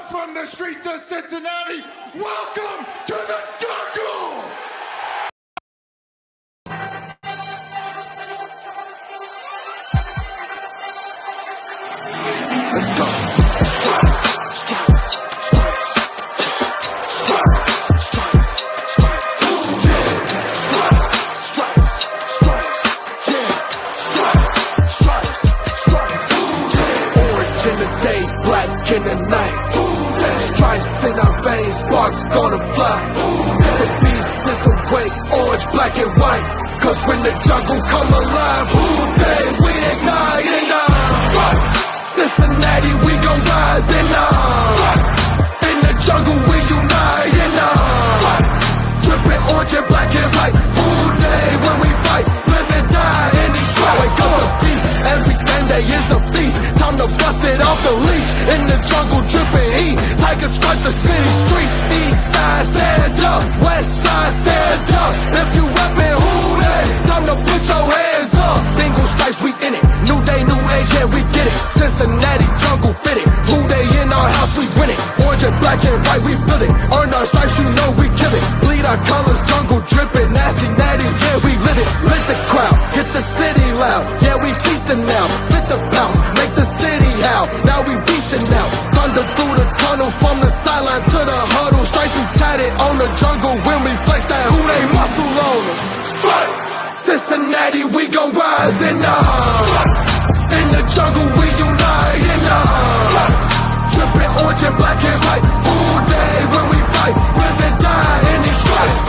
From the streets of Cincinnati, welcome to the jungle! Let's go. Stripes, stripes, stripes, stripes, stripes, stripes, stripes, stripes, stripes, yeah, stripes, stripes, stripes, yeah. Orange in the day, black in the night. Stripes in our veins, sparks gonna fly. The beast is awake, orange, black and white. Cause when the jungle come alive, who day we ignite and Cincinnati, we gon' rise and in the jungle we unite and dripping orange and black and white. Who day when we fight, live and die in these stripes. Wake up the beast, every day is a feast. Time to bust it off the leash. In the jungle dripping heat, tigers strike the city streets. East side stand up, west side stand up. If you reppin' who day, time to put your hands up. Bengals stripes, we in it. New day, new age, yeah, we get it. Cincinnati jungle fitted. Who they in our house, we win it. Orange and black and white, we build it. Earn our stripes, you know we kill it. Bleed our colors, jungle dripping. Nasty, natty, yeah, we live it. Lit the crowd, get the city loud. Yeah, we feasting now. Fit the bounce, make the city howl. Now we beastin' now. Thunder through the tunnel, from the sideline to the huddle. Stripes we tatted on the jungle when we flex that who they muscle on them. Stripes, Cincinnati, we gon' rise and in the jungle we unite and dripping orange and black and white. All day when we fight, live and die in these stripes.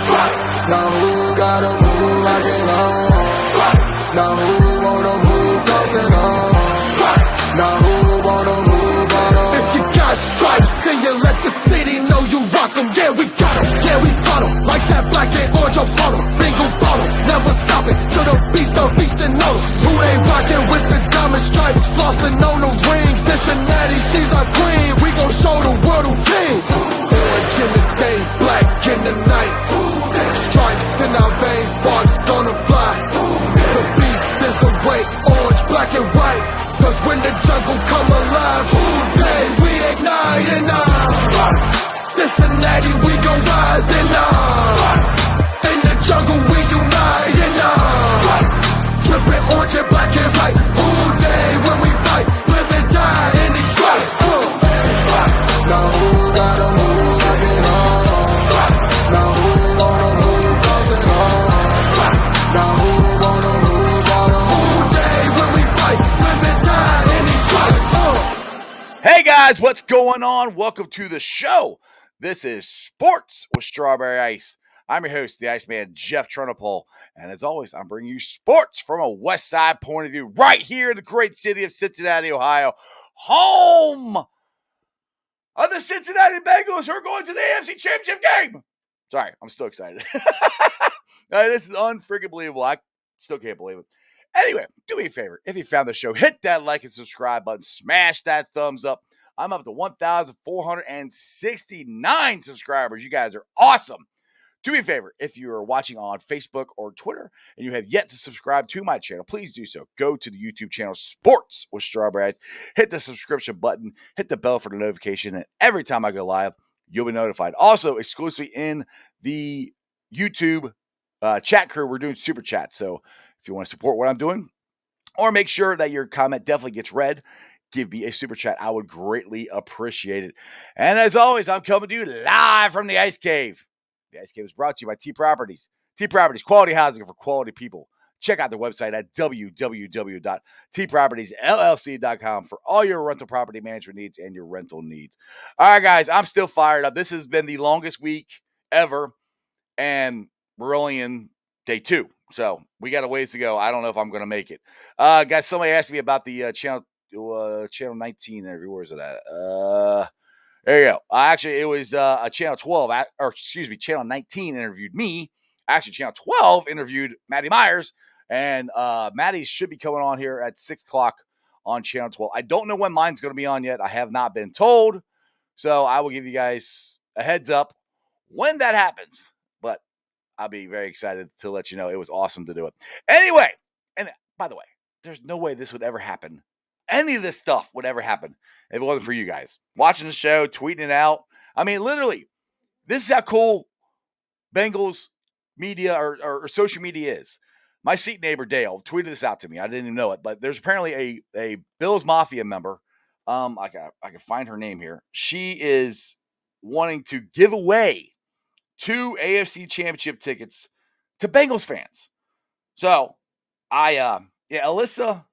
Stripes. Now who gotta move like it on? Stripes. Now who wanna move crossing on? Stripes. Now who wanna move on? If you got stripes and you let the city know you rock 'em, yeah we got 'em, yeah we fought 'em. Like that black and orange upon 'em, bingo bottle, never stopping till the beast on feasting on 'em. Who they rockin' with the diamond stripes, flossing on the ring. Cincinnati, she's our queen, we gon' show the world who king. Orange in the day, black in the night. Stripes in our veins, sparks gonna fly. The beast is awake, orange, black and white. Cause when the jungle come alive, who day we ignite and Cincinnati, we gon' rise and in the jungle we unite and dripping orange and black and white. Who day when we fight, live and die in these stripes. Now who gotta move like it on? Now who wanna move crossing on? Now who wanna move on? Who day when we fight, live and die in these stripes. Hey guys, what's going on? Welcome to the show. This is Sports with Strawberry Ice. I'm your host, the Iceman, Jeff Trunapole. And as always, I'm bringing you sports from a West Side point of view right here in the great city of Cincinnati, Ohio, home of the Cincinnati Bengals who are going to the AFC Championship game. Sorry, I'm still excited. This is unfreaking believable. I still can't believe it. Anyway, do me a favor. If you found the show, hit that like and subscribe button. Smash that thumbs up. I'm up to 1,469 subscribers. You guys are awesome. Do me a favor, if you are watching on Facebook or Twitter and you have yet to subscribe to my channel, please do so. Go to the YouTube channel Sports with Strawberry Ice, hit the subscription button, hit the bell for the notification, and every time I go live, you'll be notified. Also, exclusively in the YouTube chat crew, we're doing super chat. So if you want to support what I'm doing or make sure that your comment definitely gets read, give me a super chat. I would greatly appreciate it. And as always, I'm coming to you live from the Ice Cave. The Ice Cave is brought to you by T Properties. T Properties, quality housing for quality people. Check out their website at www.tpropertiesllc.com for all your rental property management needs and your rental needs. All right, guys, I'm still fired up. This has been the longest week ever, and we're only in day 2. So we got a ways to go. I don't know if I'm going to make it. Guys, somebody asked me about the channel 19 interview. Where is it at? There you go. Actually, it was a Channel 12, Channel 19 interviewed me. Actually, Channel 12 interviewed Maddie Myers, and Maddie should be coming on here at 6 o'clock on Channel 12. I don't know when mine's going to be on yet. I have not been told, so I will give you guys a heads up when that happens, but I'll be very excited to let you know. It was awesome to do it. Anyway, and by the way, there's no way this would ever happen any of this stuff would ever happen if it wasn't for you guys watching the show, tweeting it out. I mean, literally, this is how cool Bengals media or social media is. My seat neighbor Dale tweeted this out to me. I didn't even know it, but there's apparently a Bills Mafia member. I can find her name here. She is wanting to give away 2 AFC Championship tickets to Bengals fans. So Alyssa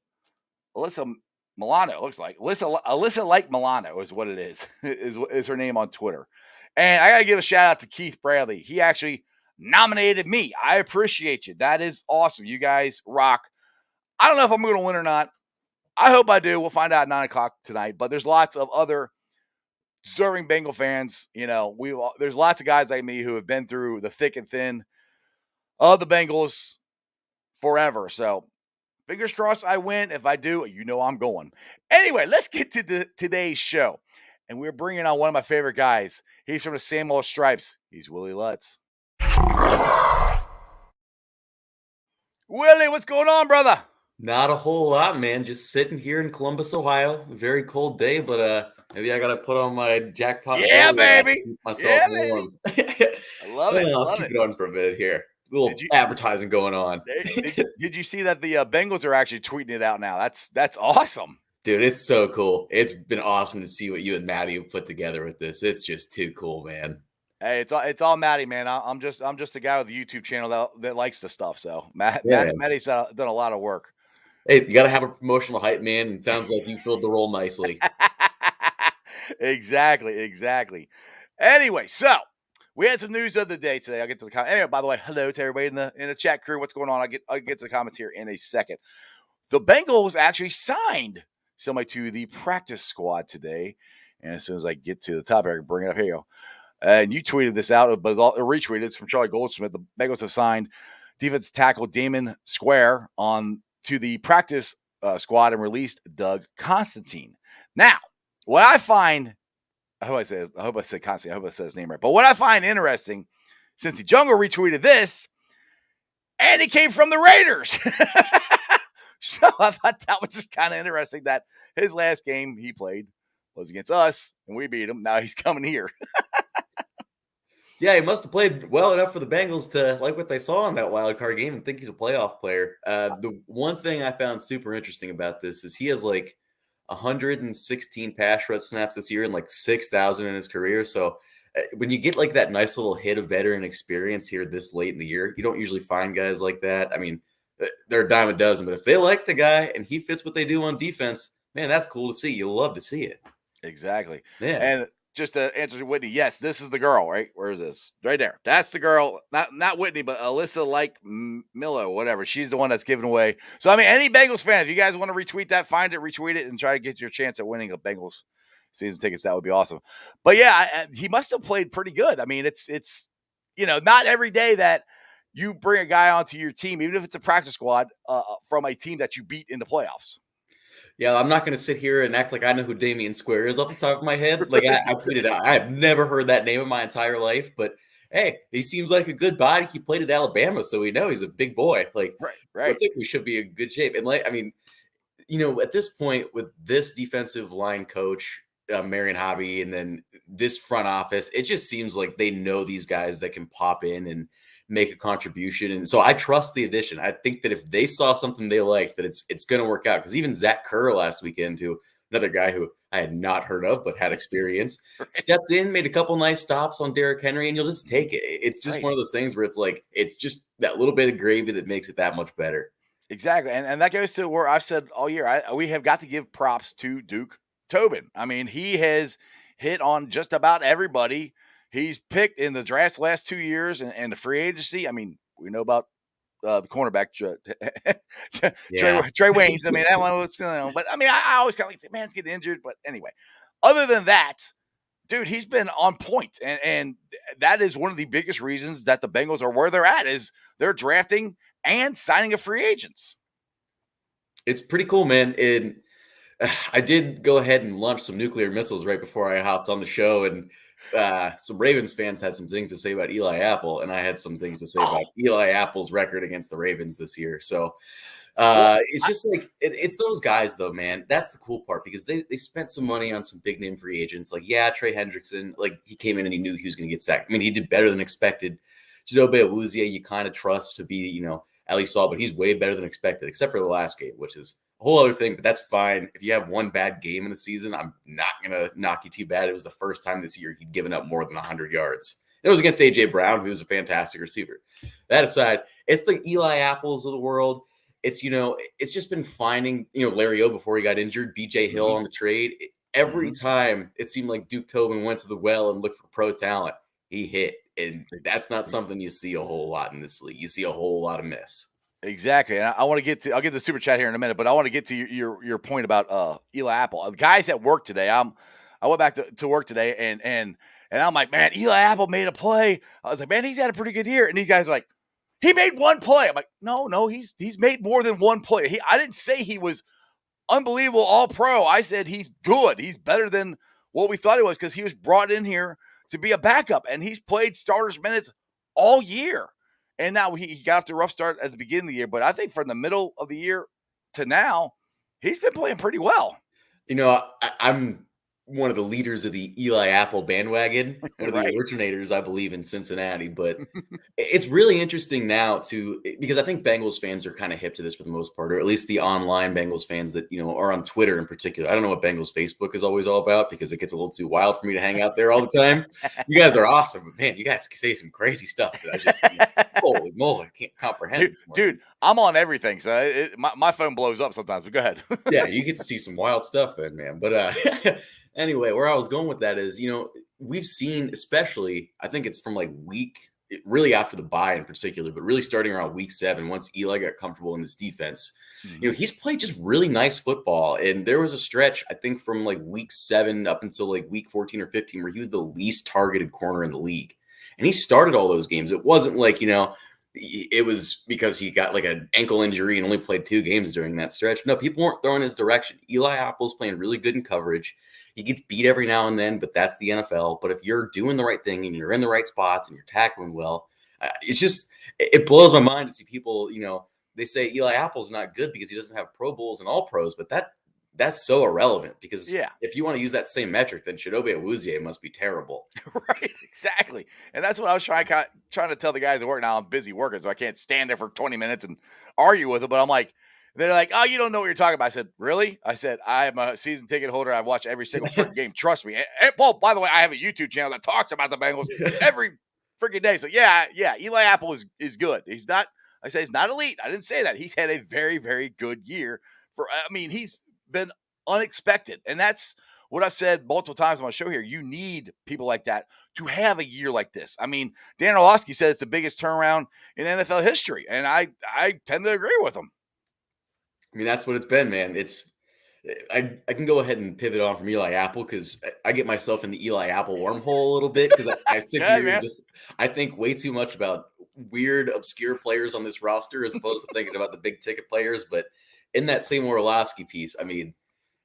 Milano, looks like Alyssa like Milano is what it is, is her name on Twitter. And I gotta give a shout out to Keith Bradley. He actually nominated me. I appreciate you. That is awesome. You guys rock. I don't know if I'm gonna win or not. I hope I do. We'll find out at 9:00 tonight. But there's lots of other deserving Bengal fans. There's lots of guys like me who have been through the thick and thin of the Bengals forever. So fingers crossed I win. If I do, I'm going. Anyway, let's get to today's show. And we're bringing on one of my favorite guys. He's from the same old stripes. He's Willie Lutz. Willie, what's going on, brother? Not a whole lot, man. Just sitting here in Columbus, Ohio. A very cold day, but maybe I gotta put on my jackpot. Yeah, baby. Keep myself warm. I love it. I'll keep it on for a bit here. A little advertising going on. Did you see that the Bengals are actually tweeting it out now? That's awesome. Dude, it's so cool. It's been awesome to see what you and Maddie have put together with this. It's just too cool, man. Hey, it's all Maddie, man. I'm just a guy with a YouTube channel that likes the stuff. So Maddie's done a lot of work. Hey, you got to have a promotional hype, man. It sounds like you filled the role nicely. Exactly. Anyway, so we had some news of the day today. I'll get to the comment. Anyway, by the way, hello to everybody in the chat crew. What's going on? I'll get to the comments here in a second. The Bengals actually signed somebody to the practice squad today. And as soon as I get to the topic, I can bring it up. Here you go. And you tweeted this out, but it's retweeted. It's from Charlie Goldsmith. The Bengals have signed defensive tackle Damion Square to the practice squad and released Doug Costin. Now, what I find, I hope I said Costin. I hope I said his name right. But what I find interesting, since the Jungle retweeted this, and it came from the Raiders. So I thought that was just kind of interesting that his last game he played was against us, and we beat him. Now he's coming here. Yeah, he must have played well enough for the Bengals to like what they saw in that wild card game and think he's a playoff player. The one thing I found super interesting about this is he has like 116 pass rush snaps this year and like 6,000 in his career. So when you get like that nice little hit of veteran experience here this late in the year, you don't usually find guys like that. I mean, they're a dime a dozen, but if they like the guy and he fits what they do on defense, man, that's cool to see. You'll love to see it. Exactly. Yeah. And just to answer Whitney, yes, this is the girl, right? Where is this? Right there. That's the girl. Not Whitney, but Alyssa like Milo, whatever. She's the one that's giving away. So, I mean, any Bengals fan, if you guys want to retweet that, find it, retweet it, and try to get your chance at winning a Bengals season tickets, that would be awesome. But yeah, he must have played pretty good. I mean, it's not every day that you bring a guy onto your team, even if it's a practice squad, from a team that you beat in the playoffs. Yeah, I'm not going to sit here and act like I know who Damion Square is off the top of my head. Like I tweeted out, I have never heard that name in my entire life. But hey, he seems like a good body. He played at Alabama, so we know he's a big boy. Like, right. I think we should be in good shape. And like, I mean, at this point with this defensive line coach, Marion Hobby, and then this front office, it just seems like they know these guys that can pop in and make a contribution. And so I trust the addition. I think that if they saw something they liked, that it's going to work out. Because even Zach Kerr last weekend, who another guy who I had not heard of but had experience, stepped in, made a couple nice stops on Derrick Henry, and you'll just take it. It's just one of those things where it's like, it's just that little bit of gravy that makes it that much better. Exactly. And that goes to where I've said all year, we have got to give props to Duke Tobin. I mean, he has hit on just about everybody he's picked in the draft last 2 years and the free agency. I mean, we know about the cornerback, Trey Waynes. I mean, that one was, but I mean, I always kind of like, man's getting injured. But anyway, other than that, dude, he's been on point. And that is one of the biggest reasons that the Bengals are where they're at, is they're drafting and signing of free agents. It's pretty cool, man. And I did go ahead and launch some nuclear missiles right before I hopped on the show, and some Ravens fans had some things to say about Eli Apple, and I had some things to say about Eli Apple's record against the Ravens this year. So It's just like it's those guys though, man. That's the cool part because they spent some money on some big name free agents. Like, yeah, Trey Hendrickson, like he came in and he knew he was going to get sacked. I mean, he did better than expected. Chidobe Awuzie, you kind of trust to be, at least all, but he's way better than expected, except for the last game, which is a whole other thing. But that's fine. If you have one bad game in the season, I'm not gonna knock you too bad. It was the first time this year he'd given up more than 100 yards. It was against AJ Brown, who was a fantastic receiver. That aside, it's the Eli Apples of the world. It's, it's just been finding, Larry O before he got injured, BJ Hill on the trade. Every time it seemed like Duke Tobin went to the well and looked for pro talent, he hit. And that's not something you see a whole lot in this league. You see a whole lot of miss. Exactly. And I'll get to the super chat here in a minute, but I want to get to your point about Eli Apple. The guys at work today, I went back to work today and I'm like, man, Eli Apple made a play. I was like, man, he's had a pretty good year. And these guys are like, he made one play. I'm like, no, he's made more than one play. I didn't say he was unbelievable all pro. I said he's good. He's better than what we thought he was because he was brought in here to be a backup, and he's played starters minutes all year. And now he got off to a rough start at the beginning of the year, but I think from the middle of the year to now, he's been playing pretty well. I'm one of the leaders of the Eli Apple bandwagon, one of the originators, I believe, in Cincinnati. But it's really interesting now because I think Bengals fans are kind of hip to this for the most part, or at least the online Bengals fans that, are on Twitter in particular. I don't know what Bengals Facebook is always all about because it gets a little too wild for me to hang out there all the time. You guys are awesome, but man, you guys say some crazy stuff that I just, holy moly, I can't comprehend. Dude, I'm on everything. So my phone blows up sometimes, but go ahead. Yeah, you get to see some wild stuff then, man. But anyway, where I was going with that is, we've seen, especially, I think it's from like really after the bye in particular, but really starting around week 7, once Eli got comfortable in this defense, he's played just really nice football. And there was a stretch, I think, from like week 7 up until like week 14 or 15, where he was the least targeted corner in the league. And he started all those games. It wasn't like, it was because he got like an ankle injury and only played 2 games during that stretch. No, people weren't throwing his direction. Eli Apple's playing really good in coverage. He gets beat every now and then, but that's the NFL. But if you're doing the right thing and you're in the right spots and you're tackling well, it blows my mind to see people, they say Eli Apple's not good because he doesn't have Pro Bowls and All Pros, but that's so irrelevant because if you want to use that same metric, then Chidobe Awuzie must be terrible. Right, exactly. And that's what I was trying to tell the guys at work. Now I'm busy working, so I can't stand there for 20 minutes and argue with them. But I'm like, they're like, oh, you don't know what you're talking about. I said, really? I said, I'm a season ticket holder. I watch every single freaking game. Trust me. And Paul, by the way, I have a YouTube channel that talks about the Bengals every freaking day. So yeah, Eli Apple is good. He's not elite. I didn't say that. He's had a very, very good year. He's been unexpected. And that's what I've said multiple times on my show here. You need people like that to have a year like this. I mean, Dan Orlovsky said it's the biggest turnaround in NFL history. And I tend to agree with him. I mean, that's what it's been, man. I can go ahead and pivot on from Eli Apple because I get myself in the Eli Apple wormhole a little bit because I sit here and I think way too much about weird, obscure players on this roster as opposed to thinking about the big ticket players. But in that same Orlovsky piece, I mean,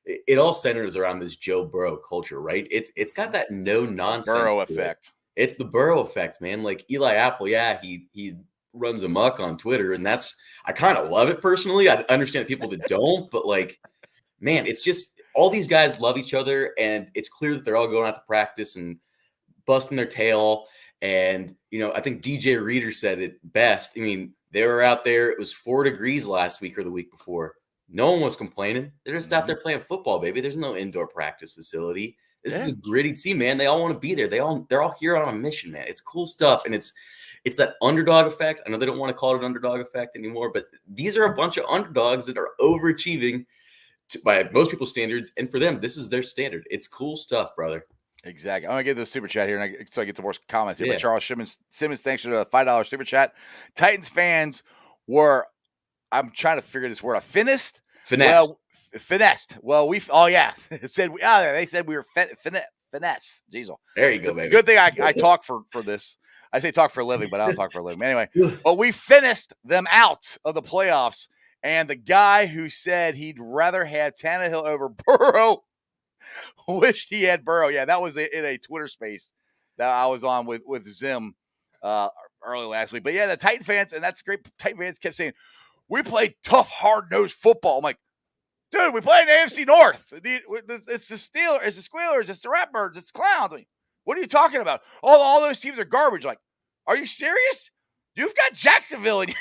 it all centers around this Joe Burrow culture, right? It's got that no nonsense Burrow effect. It's the Burrow effect, man. Like Eli Apple, yeah, he runs amok on Twitter, and I kind of love it personally. I understand people that don't, but like, man, it's just all these guys love each other, and it's clear that they're all going out to practice and busting their tail. And I think DJ Reader said it best. I mean, they were out there. It was 4 degrees last week or the week before. No one was complaining. They're just out there playing football, baby. There's no indoor practice facility. This is a gritty team, man. They all want to be there. They're all here on a mission, man. It's cool stuff, and it's that underdog effect. I know they don't want to call it underdog effect anymore, but these are a bunch of underdogs that are overachieving by most people's standards. And for them, this is their standard. It's cool stuff, brother. Exactly. I'm going to get the super chat here so I get to more comments here. Yeah. But Charles Simmons, thanks for the $5 super chat. Titans fans were, I'm trying to figure this word out. Finessed. Well, they said we were finesse. Diesel. There you go, baby. Good thing I talk for this. I say talk for a living, but I don't talk for a living. Anyway, well, we finished them out of the playoffs. And the guy who said he'd rather have Tannehill over Burrow wished he had Burrow. Yeah, that was in a Twitter space that I was on with Zim early last week. But yeah, the Titan fans, and that's great. Titan fans kept saying, we played tough, hard-nosed football. I'm like, dude, we play in the AFC North. It's the Steelers, it's the Squealers, it's the Ratbirds, it's Clowns. I mean, what are you talking about? All those teams are garbage. Like, are you serious? You've got Jacksonville in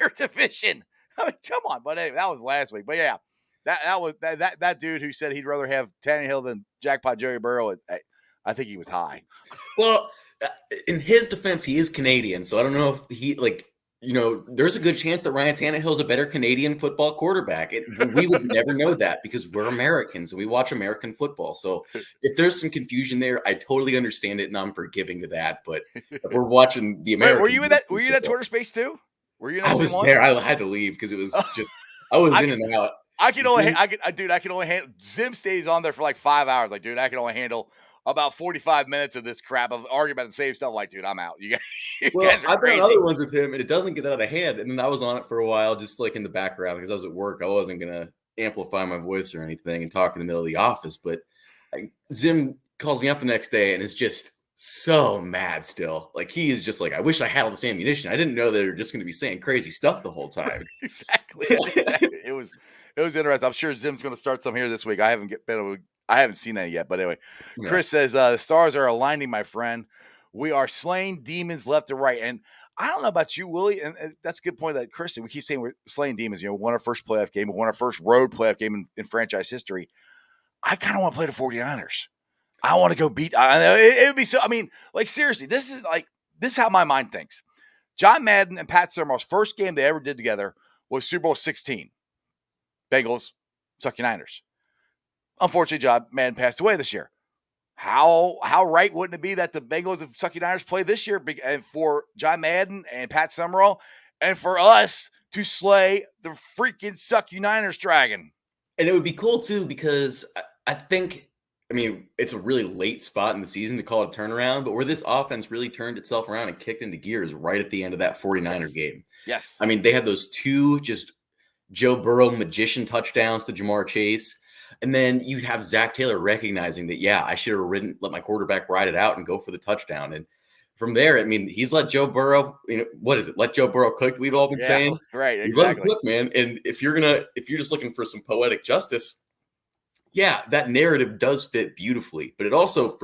your division. I mean, come on. But anyway, that was last week. But yeah, that dude who said he'd rather have Tannehill than Jackpot Joey Burrow. I think he was high. Well, in his defense, he is Canadian, so I don't know if he there's a good chance that Ryan Tannehill's a better Canadian football quarterback. We would never know that because we're Americans and we watch American football. So if there's some confusion there, I totally understand it and I'm forgiving to that. But if we're watching the American. Were you in that? Were you in that Twitter space too? Were you? In that I was there. I had to leave because it was just I was in and out. I can only handle. Zim stays on there for like 5 hours. Like, dude, I can only handle about 45 minutes of this crap of arguing about the same stuff. Like, dude, I'm out. You guys are I've crazy. done other ones with him, and it doesn't get out of hand. And then I was on it for a while, just like in the background because I was at work. I wasn't gonna amplify my voice or anything and talk in the middle of the office. But Zim calls me up the next day and is just so mad still. Like he is just like, I wish I had all this ammunition. I didn't know they were just going to be saying crazy stuff the whole time. Exactly. It was interesting. I'm sure Zim's going to start some here this week. I haven't seen that yet, but anyway, Chris says the stars are aligning, my friend. We are slaying demons left and right. And I don't know about you, Willie, and that's a good point that Chris, we keep saying we're slaying demons. You know, won our first playoff game, we won our first road playoff game in franchise history. I kind of want to play the 49ers. I want to go beat. It would be so. I mean, like seriously, this is how my mind thinks. John Madden and Pat Summerall's first game they ever did together was Super Bowl 16. Bengals, suck your Niners. Unfortunately, John Madden passed away this year. How right wouldn't it be that the Bengals and Sucky Niners play this year, and for John Madden and Pat Summerall, and for us to slay the freaking Sucky Niners dragon? And it would be cool too because I think. I mean, it's a really late spot in the season to call it a turnaround, but where this offense really turned itself around and kicked into gears right at the end of that 49er game. Yes. I mean, they had those two just Joe Burrow magician touchdowns to Jamar Chase. And then you have Zach Taylor recognizing that, yeah, I should have let my quarterback ride it out and go for the touchdown. And from there, I mean, he's let Joe Burrow, what is it? Let Joe Burrow cook, we've all been saying. Right, He's exactly. let him cook, man. And if you're just looking for some poetic justice, yeah, that narrative does fit beautifully, but it also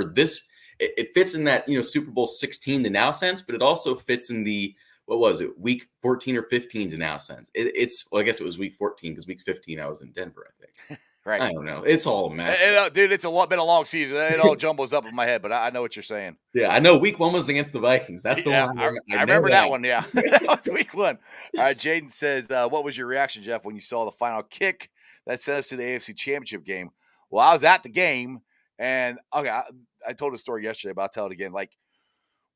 it fits in that, Super Bowl 16 to now sense, but it also fits in the, what was it, week 14 or 15 to now sense. I guess it was week 14 because week 15 I was in Denver, I think. Right. I don't know. It's all a mess. Dude, it's been a long season. It all jumbles up in my head, but I know what you're saying. Yeah, I know week 1 was against the Vikings. That's the one. I remember that one, yeah. That was week 1. All right, Jaden says, what was your reaction, Jeff, when you saw the final kick that sent us to the AFC Championship game? Well, I was at the game, and okay, I told a story yesterday, but I'll tell it again. Like,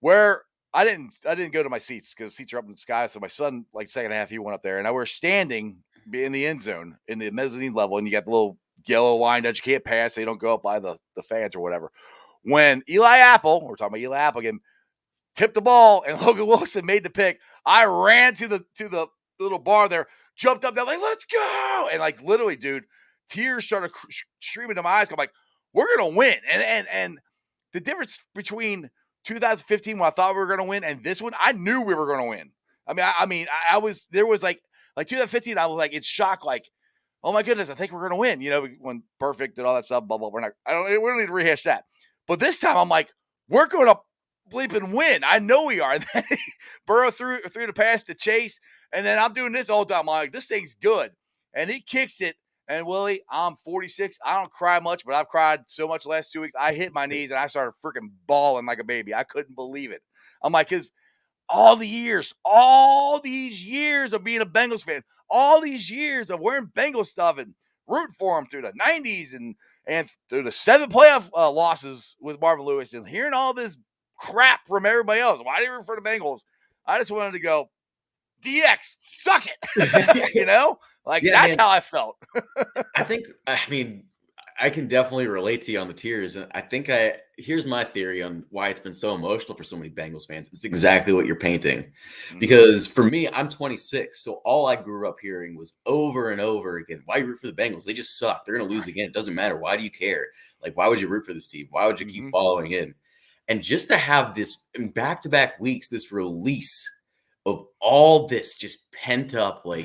where I didn't go to my seats because seats are up in the sky. So my son, like second half, he went up there, and I was standing in the end zone in the mezzanine level, and you got the little yellow line that you can't pass, so you don't go up by the fans or whatever. When Eli Apple, we're talking about Eli Apple again, tipped the ball, and Logan Wilson made the pick, I ran to the little bar there, jumped up there, like, let's go, and like literally, dude. Tears started streaming to my eyes. I'm like, we're going to win. And the difference between 2015 when I thought we were going to win and this one, I knew we were going to win. I was, there was like 2015, I was like, it's shock. Like, oh my goodness, I think we're going to win, when perfect and all that stuff, blah, blah. We don't need to rehash that. But this time I'm like, we're going to bleep and win. I know we are. And then Burrow threw the pass to Chase. And then I'm doing this all the time. I'm like, this thing's good. And he kicks it. And Willie, I'm 46. I don't cry much, but I've cried so much the last 2 weeks. I hit my knees and I started freaking bawling like a baby. I couldn't believe it. I'm like, because all these years of being a Bengals fan, all these years of wearing Bengals stuff and rooting for them through the 90s and through the 7 playoff losses with Marvin Lewis and hearing all this crap from everybody else. Why do you root for the Bengals? I just wanted to go, DX, suck it. That's how I felt. I can definitely relate to you on the tears. And I think here's my theory on why it's been so emotional for so many Bengals fans. It's exactly what you're painting. Because for me, I'm 26. So all I grew up hearing was over and over again, why you root for the Bengals? They just suck. They're going to lose again. It doesn't matter. Why do you care? Like, why would you root for this team? Why would you keep following in? And just to have this in back-to-back weeks, this release of all this just pent up, like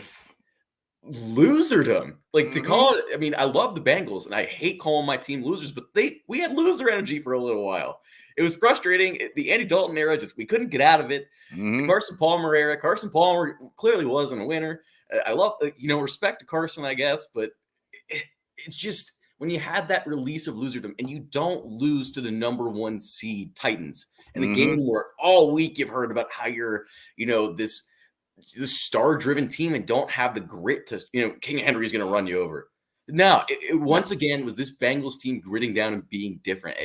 loserdom. Like to call it, I mean, I love the Bengals and I hate calling my team losers, but we had loser energy for a little while. It was frustrating. The Andy Dalton era, we couldn't get out of it. The Carson Palmer era, Carson Palmer clearly wasn't a winner. I love, respect to Carson, I guess, but it's just when you had that release of loserdom and you don't lose to the number 1 seed Titans in a game where all week you've heard about how you're, this star-driven team and don't have the grit to, King Henry's going to run you over. No, it once again was this Bengals team gritting down and being different.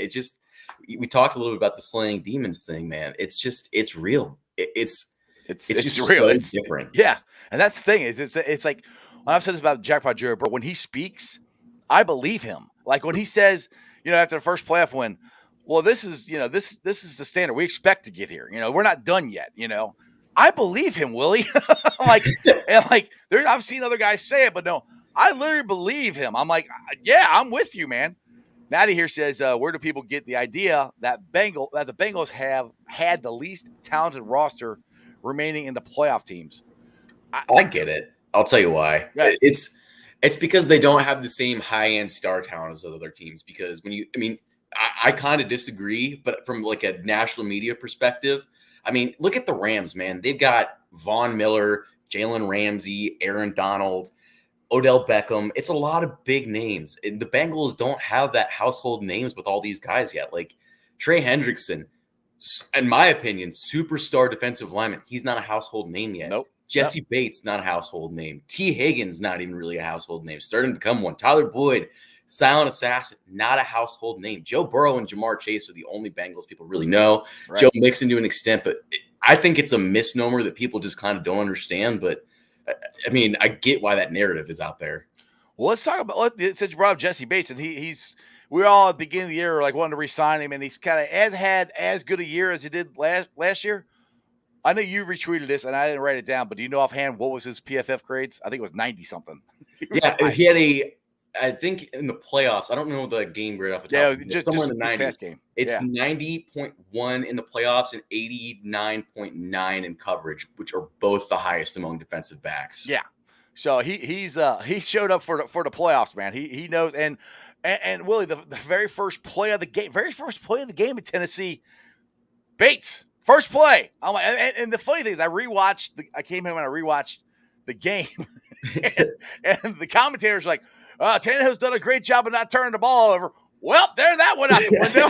We talked a little bit about the slaying demons thing, man. It's real. It's just real. It's different. Yeah. And that's the thing is it's like, when I've said this about Jackpot Joe, but when he speaks, I believe him. Like when he says, after the first playoff win, well, this is the standard we expect to get here. We're not done yet. I believe him, Willie. I've seen other guys say it, but no, I literally believe him. I'm like, yeah, I'm with you, man. Natty here says, where do people get the idea that the Bengals have had the least talented roster remaining in the playoff teams? I get it. I'll tell you why. Yeah. It's because they don't have the same high-end star talent as other teams. Because I kind of disagree, but from like a national media perspective, look at the Rams, man. They've got Von Miller, Jalen Ramsey, Aaron Donald, Odell Beckham. It's a lot of big names. And the Bengals don't have that household names with all these guys yet. Like Trey Hendrickson, in my opinion, superstar defensive lineman. He's not a household name yet. Nope. Jesse Bates, not a household name. T. Higgins, not even really a household name. Starting to become one. Tyler Boyd, silent assassin, not a household name. Joe Burrow and Jamar Chase are the only Bengals people really know. Right. Joe Mixon to an extent, but I think it's a misnomer that people just kind of don't understand. But I get why that narrative is out there. Well, let's talk about since you brought up Jesse Bates, and we're all at the beginning of the year like wanting to re-sign him, and he's kind of had as good a year as he did last year. I know you retweeted this, and I didn't write it down, but do you know offhand what was his PFF grades? I think it was 90-something. Yeah, he had I think in the playoffs, I don't know the game grade off the top. Yeah, just in the 90s. Game. It's 90.1 in the playoffs and 89.9 in coverage, which are both the highest among defensive backs. Yeah. So he showed up for the playoffs, man. He knows, and Willie, the very first play of the game in Tennessee, Bates. First play. I'm like, and the funny thing is, I came in when I rewatched the game, and the commentators like, Tannehill's done a great job of not turning the ball over. Well, there that went out the window.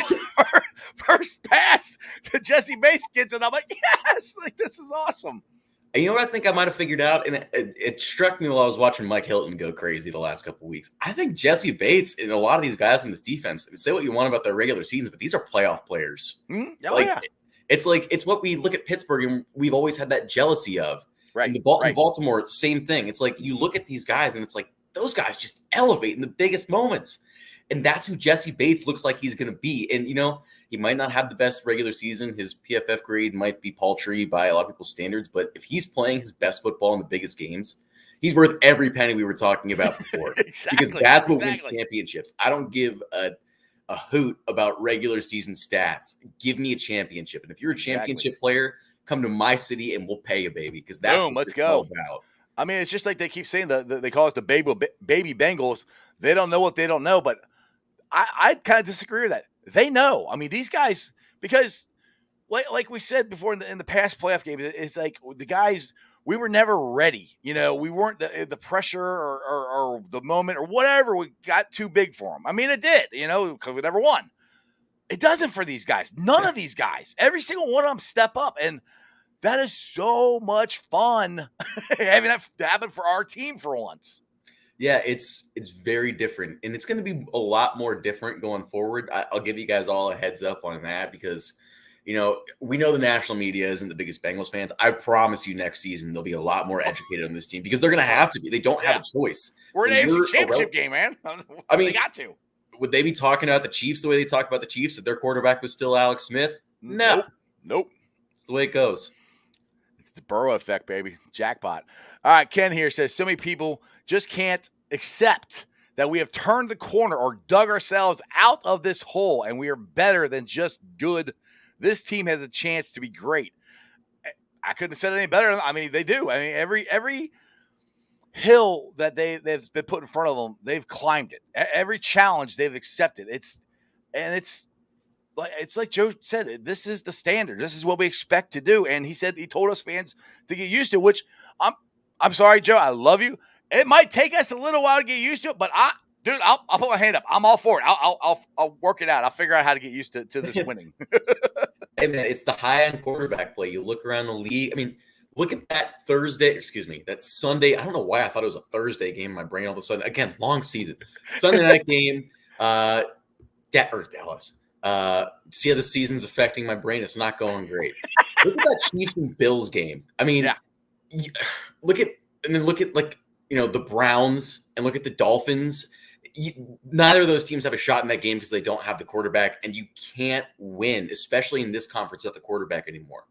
First pass to Jesse Bates gets, and I'm like, yes, like this is awesome. And you know what I think I might have figured out? And it struck me while I was watching Mike Hilton go crazy the last couple of weeks. I think Jesse Bates and a lot of these guys in this defense, say what you want about their regular seasons, but these are playoff players. Oh, yeah. It's what we look at Pittsburgh and we've always had that jealousy of. Right. And in Baltimore, same thing. It's like you look at these guys and it's like those guys just elevate in the biggest moments. And that's who Jesse Bates looks like he's going to be. And, he might not have the best regular season. His PFF grade might be paltry by a lot of people's standards. But if he's playing his best football in the biggest games, he's worth every penny we were talking about before. Exactly, because that's what wins championships. I don't give a hoot about regular season stats. Give me a championship. And if you're a championship player, come to my city and we'll pay you, baby. Because that's what let's it's go. all about. It's just like they keep saying they call us the baby Bengals. They don't know what they don't know, but I kind of disagree with that. They know. These guys, because like we said before in the past playoff games, it's like the guys, we were never ready. We weren't the pressure or the moment or whatever. We got too big for them. It did, because we never won. It doesn't for these guys. None of these guys. Every single one of them step up, and that is so much fun having that happen for our team for once. Yeah, it's very different, and it's going to be a lot more different going forward. I'll give you guys all a heads up on that because, we know the national media isn't the biggest Bengals fans. I promise you next season they'll be a lot more educated on this team because they're going to have to be. They don't have a choice. We're in an AFC championship game, man. They got to. Would they be talking about the Chiefs the way they talk about the Chiefs if their quarterback was still Alex Smith? No. Nope. It's the way it goes. It's the Burrow effect, baby. Jackpot. All right, Ken here says, so many people just can't accept that we have turned the corner or dug ourselves out of this hole and we are better than just good. This team has a chance to be great. I couldn't have said it any better. They do. Every hill that they've been put in front of them, they've climbed it. Every challenge they've accepted. It's like Joe said, this is the standard. This is what we expect to do. And he told us fans to get used to, which I'm sorry, Joe, I love you. It might take us a little while to get used to it, but I'll put my hand up. I'm all for it. I'll work it out. I'll figure out how to get used to this winning. Hey man, it's the high-end quarterback play. You look around the league. I mean, look at that that Sunday. I don't know why I thought it was a Thursday game in my brain all of a sudden. Again, long season. Sunday night game, Dallas. See how the season's affecting my brain. It's not going great. Look at that Chiefs and Bills game. I mean, look at the Browns and look at the Dolphins. Neither of those teams have a shot in that game because they don't have the quarterback, and you can't win, especially in this conference, without the quarterback anymore.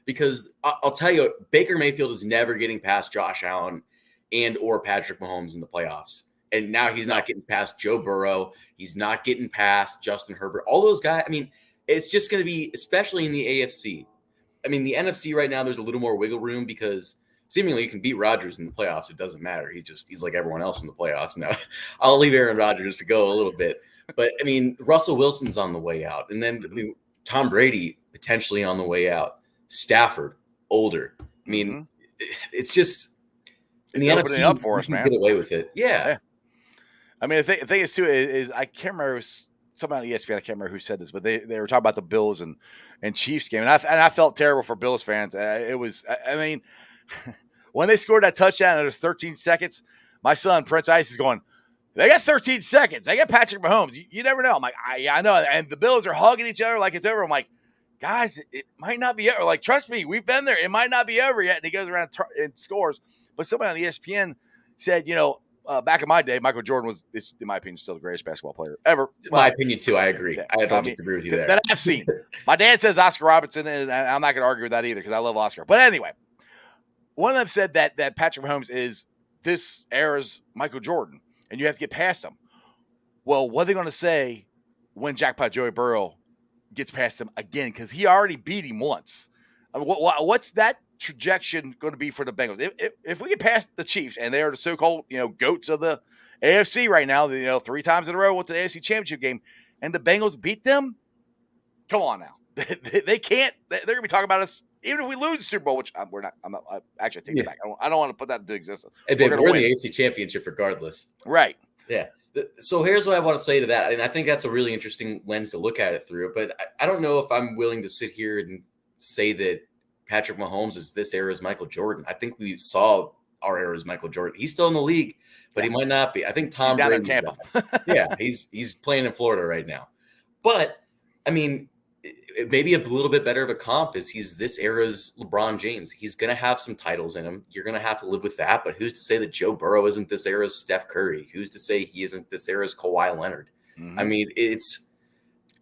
Because I'll tell you, Baker Mayfield is never getting past Josh Allen and or Patrick Mahomes in the playoffs. And now he's not getting past Joe Burrow. He's not getting past Justin Herbert. All those guys, I mean, it's just going to be, especially in the AFC. I mean, the NFC right now, there's a little more wiggle room because seemingly you can beat Rodgers in the playoffs. It doesn't matter. He's like everyone else in the playoffs now. I'll leave Aaron Rodgers to go a little bit. But, I mean, Russell Wilson's on the way out. And then Tom Brady potentially on the way out. Stafford, older. I mean, it's just in the NFC, up for us, man. Get away with it. Yeah. I mean, the thing is, too, is I can't remember, it was somebody on ESPN, I can't remember who said this, but they were talking about the Bills and Chiefs game. And I felt terrible for Bills fans. I mean, when they scored that touchdown and it was 13 seconds, my son, Prince Ice, is going, they got 13 seconds. They got Patrick Mahomes. You never know. I'm like, I know. And the Bills are hugging each other like it's over. I'm like, guys, it might not be over. Like, trust me, we've been there. It might not be over yet. And he goes around and scores. But somebody on ESPN said, back in my day, Michael Jordan is, in my opinion, still the greatest basketball player ever. My opinion, too. I agree. Yeah, I don't disagree with you there. That I've seen. My dad says Oscar Robertson, and I'm not going to argue with that either because I love Oscar. But anyway, one of them said that Patrick Mahomes is this era's Michael Jordan, and you have to get past him. Well, what are they going to say when Jackpot Joey Burrow gets past him again? Because he already beat him once. I mean, what's that trajectory going to be for the Bengals? If we get past the Chiefs, and they are the so-called goats of the AFC right now, 3 times in a row went to the AFC Championship game, and the Bengals beat them, come on now. They can't. They're going to be talking about us even if we lose the Super Bowl, which we're not. I'm not. I actually take it back. I don't want to put that into existence. Hey, we're in the AFC Championship regardless. Right. Yeah. So here's what I want to say to that. And I think that's a really interesting lens to look at it through. But I don't know if I'm willing to sit here and say that Patrick Mahomes is this era's Michael Jordan. I think we saw our era's Michael Jordan. He's still in the league, but he might not be. I think Tom Brady. Down in Tampa. Yeah, he's playing in Florida right now. But, I mean, maybe a little bit better of a comp is he's this era's LeBron James. He's going to have some titles in him. You're going to have to live with that. But who's to say that Joe Burrow isn't this era's Steph Curry? Who's to say he isn't this era's Kawhi Leonard? Mm-hmm. I mean,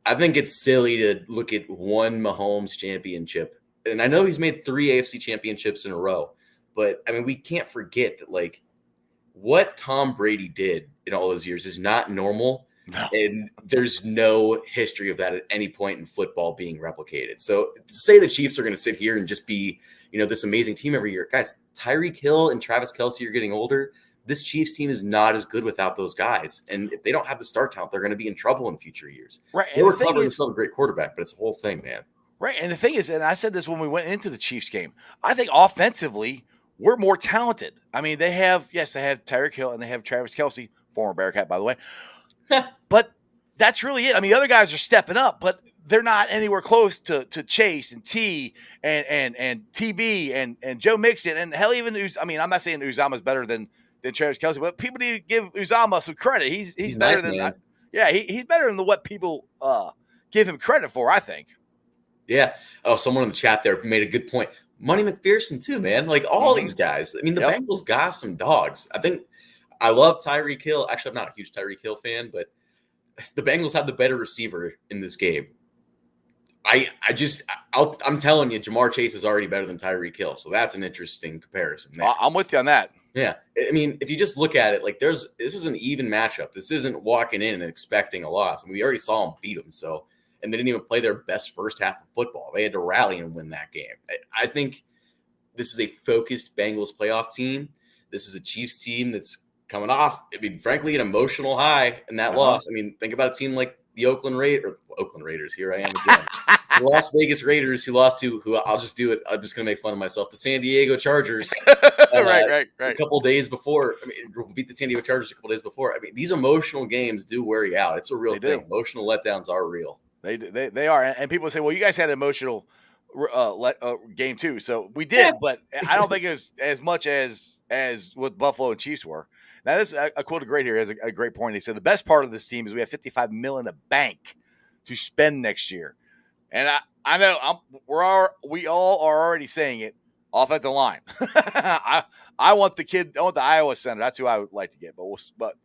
I think it's silly to look at one Mahomes championship. And I know he's made 3 AFC championships in a row. But, I mean, we can't forget that, like, what Tom Brady did in all those years is not normal. No. And there's no history of that at any point in football being replicated. So to say the Chiefs are going to sit here and just be, this amazing team every year, guys, Tyreek Hill and Travis Kelce are getting older. This Chiefs team is not as good without those guys. And if they don't have the star talent, they're going to be in trouble in future years. Right. They were covering still a great quarterback, but it's a whole thing, man. Right. And the thing is, and I said this when we went into the Chiefs game, I think offensively, we're more talented. I mean, they have Tyreek Hill and they have Travis Kelce, former Bearcat, by the way. But that's really it. I mean, the other guys are stepping up, but they're not anywhere close to Chase and T and TB and Joe Mixon and hell even I'm not saying Uzama's better than Travis Kelce, but people need to give Uzama some credit. He's better nice, than man. He's better than what people give him credit for, I think. Yeah. Oh, someone in the chat there made a good point. Money McPherson too, man. Like all these guys. I mean, the Bengals got some dogs. I think I love Tyreek Hill. Actually, I'm not a huge Tyreek Hill fan, but the Bengals have the better receiver in this game. I'm telling you, Jamar Chase is already better than Tyreek Hill. So that's an interesting comparison. I'm with you on that. Yeah. I mean, if you just look at it, like this is an even matchup. This isn't walking in and expecting a loss. I mean, we already saw them beat them. So, and they didn't even play their best first half of football. They had to rally and win that game. I think this is a focused Bengals playoff team This is a Chiefs team that's coming off, I mean, frankly, an emotional high in that loss. I mean, think about a team like the Oakland Raiders. Here I am again. The Las Vegas Raiders, who lost to, who I'll just do it. I'm just going to make fun of myself. The San Diego Chargers. Right. A couple days before, I mean, beat the San Diego Chargers a couple days before. I mean, these emotional games do wear you out. It's a real thing. Emotional letdowns are real. They are. And people say, well, you guys had an emotional game too. So we did, but I don't think it was as much as what Buffalo and Chiefs were. Now, this I quoted great here. Has a great point. He said the best part of this team is we have $55 million in the bank to spend next year, and I know we all are already saying it. Offensive line. I want the Iowa center. That's who I would like to get. But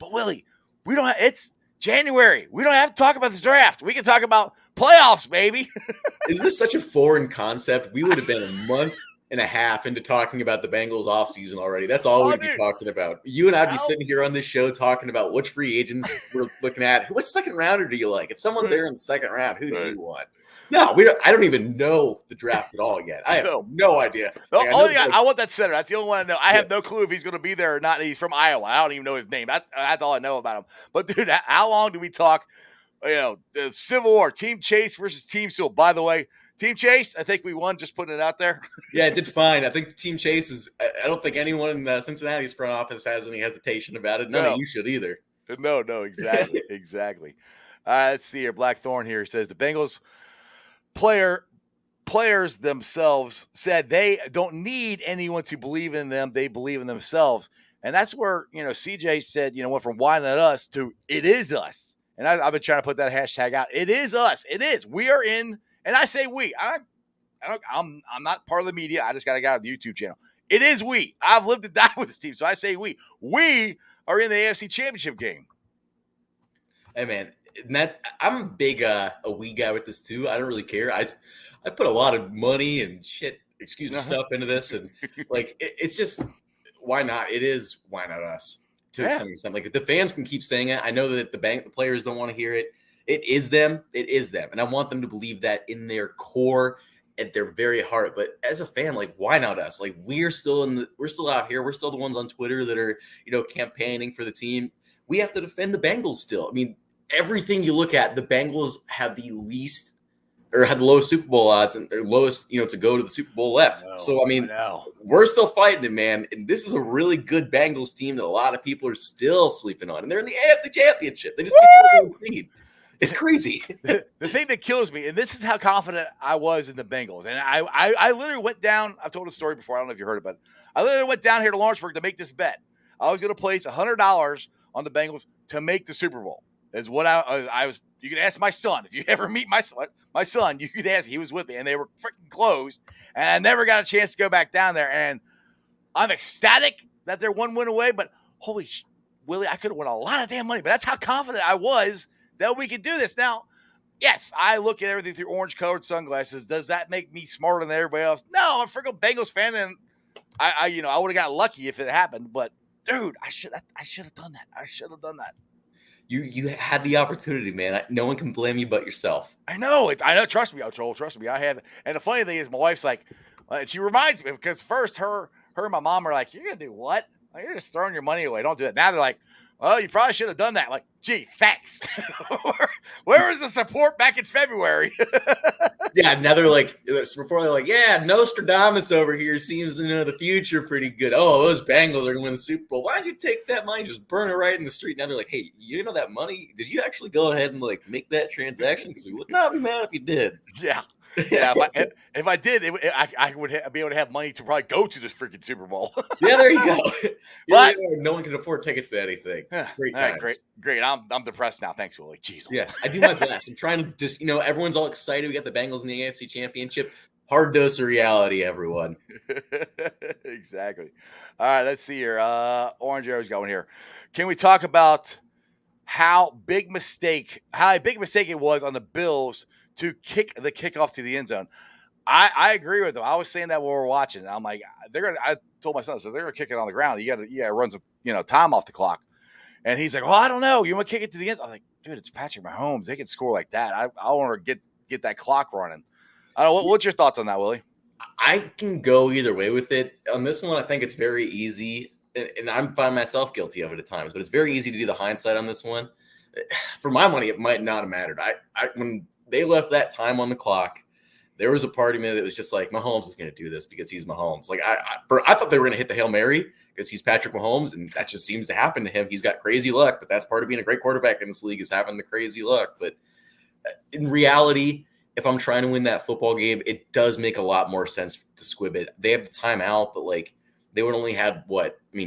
Willie, we don't. It's January. We don't have to talk about the draft. We can talk about playoffs, baby. Is this such a foreign concept? We would have been a month and a half into talking about the Bengals offseason already. That's all we'd be talking about. You and I'd be sitting here on this show talking about which free agents we're looking at. Which second rounder do you like? If someone's there in the second round, who do you want? No, I don't even know the draft at all yet. I have no idea. I want that center. That's the only one I know. I have no clue if he's going to be there or not. He's from Iowa. I don't even know his name. That's all I know about him. But, dude, how long do we talk, the Civil War, Team Chase versus Team Sewell? By the way, Team Chase, I think we won, just putting it out there. Yeah, it did fine. I think Team Chase is – I don't think anyone in Cincinnati's front office has any hesitation about it. None of you should either. No, exactly. Exactly. Let's see here. Blackthorn here says the Bengals – players themselves said they don't need anyone to believe in them. They believe in themselves. And that's where, CJ said, went from why not us to it is us. And I've been trying to put that hashtag out. It is us. It is. We are in. And I say we. I'm not part of the media. I just got a guy on the YouTube channel. It is we. I've lived and died with this team. So I say we. We are in the AFC Championship game. Hey, man. And I'm a big a we guy with this too. I don't really care. I put a lot of money and shit, stuff into this, and like it's just why not? It is why not us to some extent. Like the fans can keep saying it. I know that the players don't want to hear it. It is them. It is them, and I want them to believe that in their core, at their very heart. But as a fan, like why not us? Like we're still out here. We're still the ones on Twitter that are campaigning for the team. We have to defend the Bengals still. I mean. Everything you look at, the Bengals have the lowest Super Bowl odds and their lowest, to go to the Super Bowl left. So, I mean, we're still fighting it, man. And this is a really good Bengals team that a lot of people are still sleeping on. And they're in the AFC Championship. They just keep It's crazy. The thing that kills me, and this is how confident I was in the Bengals. And I literally went down. I've told a story before. I don't know if you heard about it. I literally went down here to Lawrenceburg to make this bet. I was going to place $100 on the Bengals to make the Super Bowl. Is what I was. You can ask my son. If you ever meet my son, you could ask. He was with me, and they were freaking closed. And I never got a chance to go back down there. And I'm ecstatic that they're one win away. But holy Willie, I could have won a lot of damn money. But that's how confident I was that we could do this. Now, yes, I look at everything through orange-colored sunglasses. Does that make me smarter than everybody else? No, I'm a freaking Bengals fan, and I would have got lucky if it happened. But dude, I should have done that. I should have done that. You had the opportunity, man. No one can blame you but yourself. I know. Trust me, Joel. Trust me. I have. And the funny thing is, my wife's like, she reminds me because first her and my mom are like, "You're gonna do what? Like, you're just throwing your money away. Don't do that." Now they're like, "Well, you probably should have done that." Like, gee, thanks. Where was the support back in February? Yeah, now they're like, before they're like, yeah, Nostradamus over here seems to know the future pretty good. Oh, those Bengals are going to win the Super Bowl. Why don't you take that money, just burn it right in the street? Now they're like, hey, you know that money? Did you actually go ahead and like make that transaction? Because we would not be mad if you did. Yeah. Yeah, if I did, I would be able to have money to probably go to this freaking Super Bowl. Yeah, there you go. But no one can afford tickets to anything. Great times. Right, great. I'm depressed now. Thanks, Willie. Jeez. Yeah, I do my best. I'm trying to just, everyone's all excited. We got the Bengals in the AFC Championship. Hard dose of reality, everyone. Exactly. All right, let's see here. Orange Arrow's going here. Can we talk about how a big mistake it was on the Bills to kick the kickoff to the end zone? I agree with them. I was saying that while we were watching. I'm like, I told my son, so they're gonna kick it on the ground. You gotta run some, time off the clock. And he's like, well, I don't know. You want to kick it to the end zone? I'm like, dude, it's Patrick Mahomes. They can score like that. I want to get that clock running. I don't know. What's your thoughts on that, Willie? I can go either way with it. On this one, I think it's very easy, and I find myself guilty of it at times, but it's very easy to do the hindsight on this one. For my money, it might not have mattered. When they left that time on the clock, there was a part of me that was just like, Mahomes is going to do this because he's Mahomes. Like I thought they were going to hit the Hail Mary because he's Patrick Mahomes, and that just seems to happen to him. He's got crazy luck, but that's part of being a great quarterback in this league is having the crazy luck. But in reality, if I'm trying to win that football game, it does make a lot more sense to squib it. They have the timeout, but like they would only had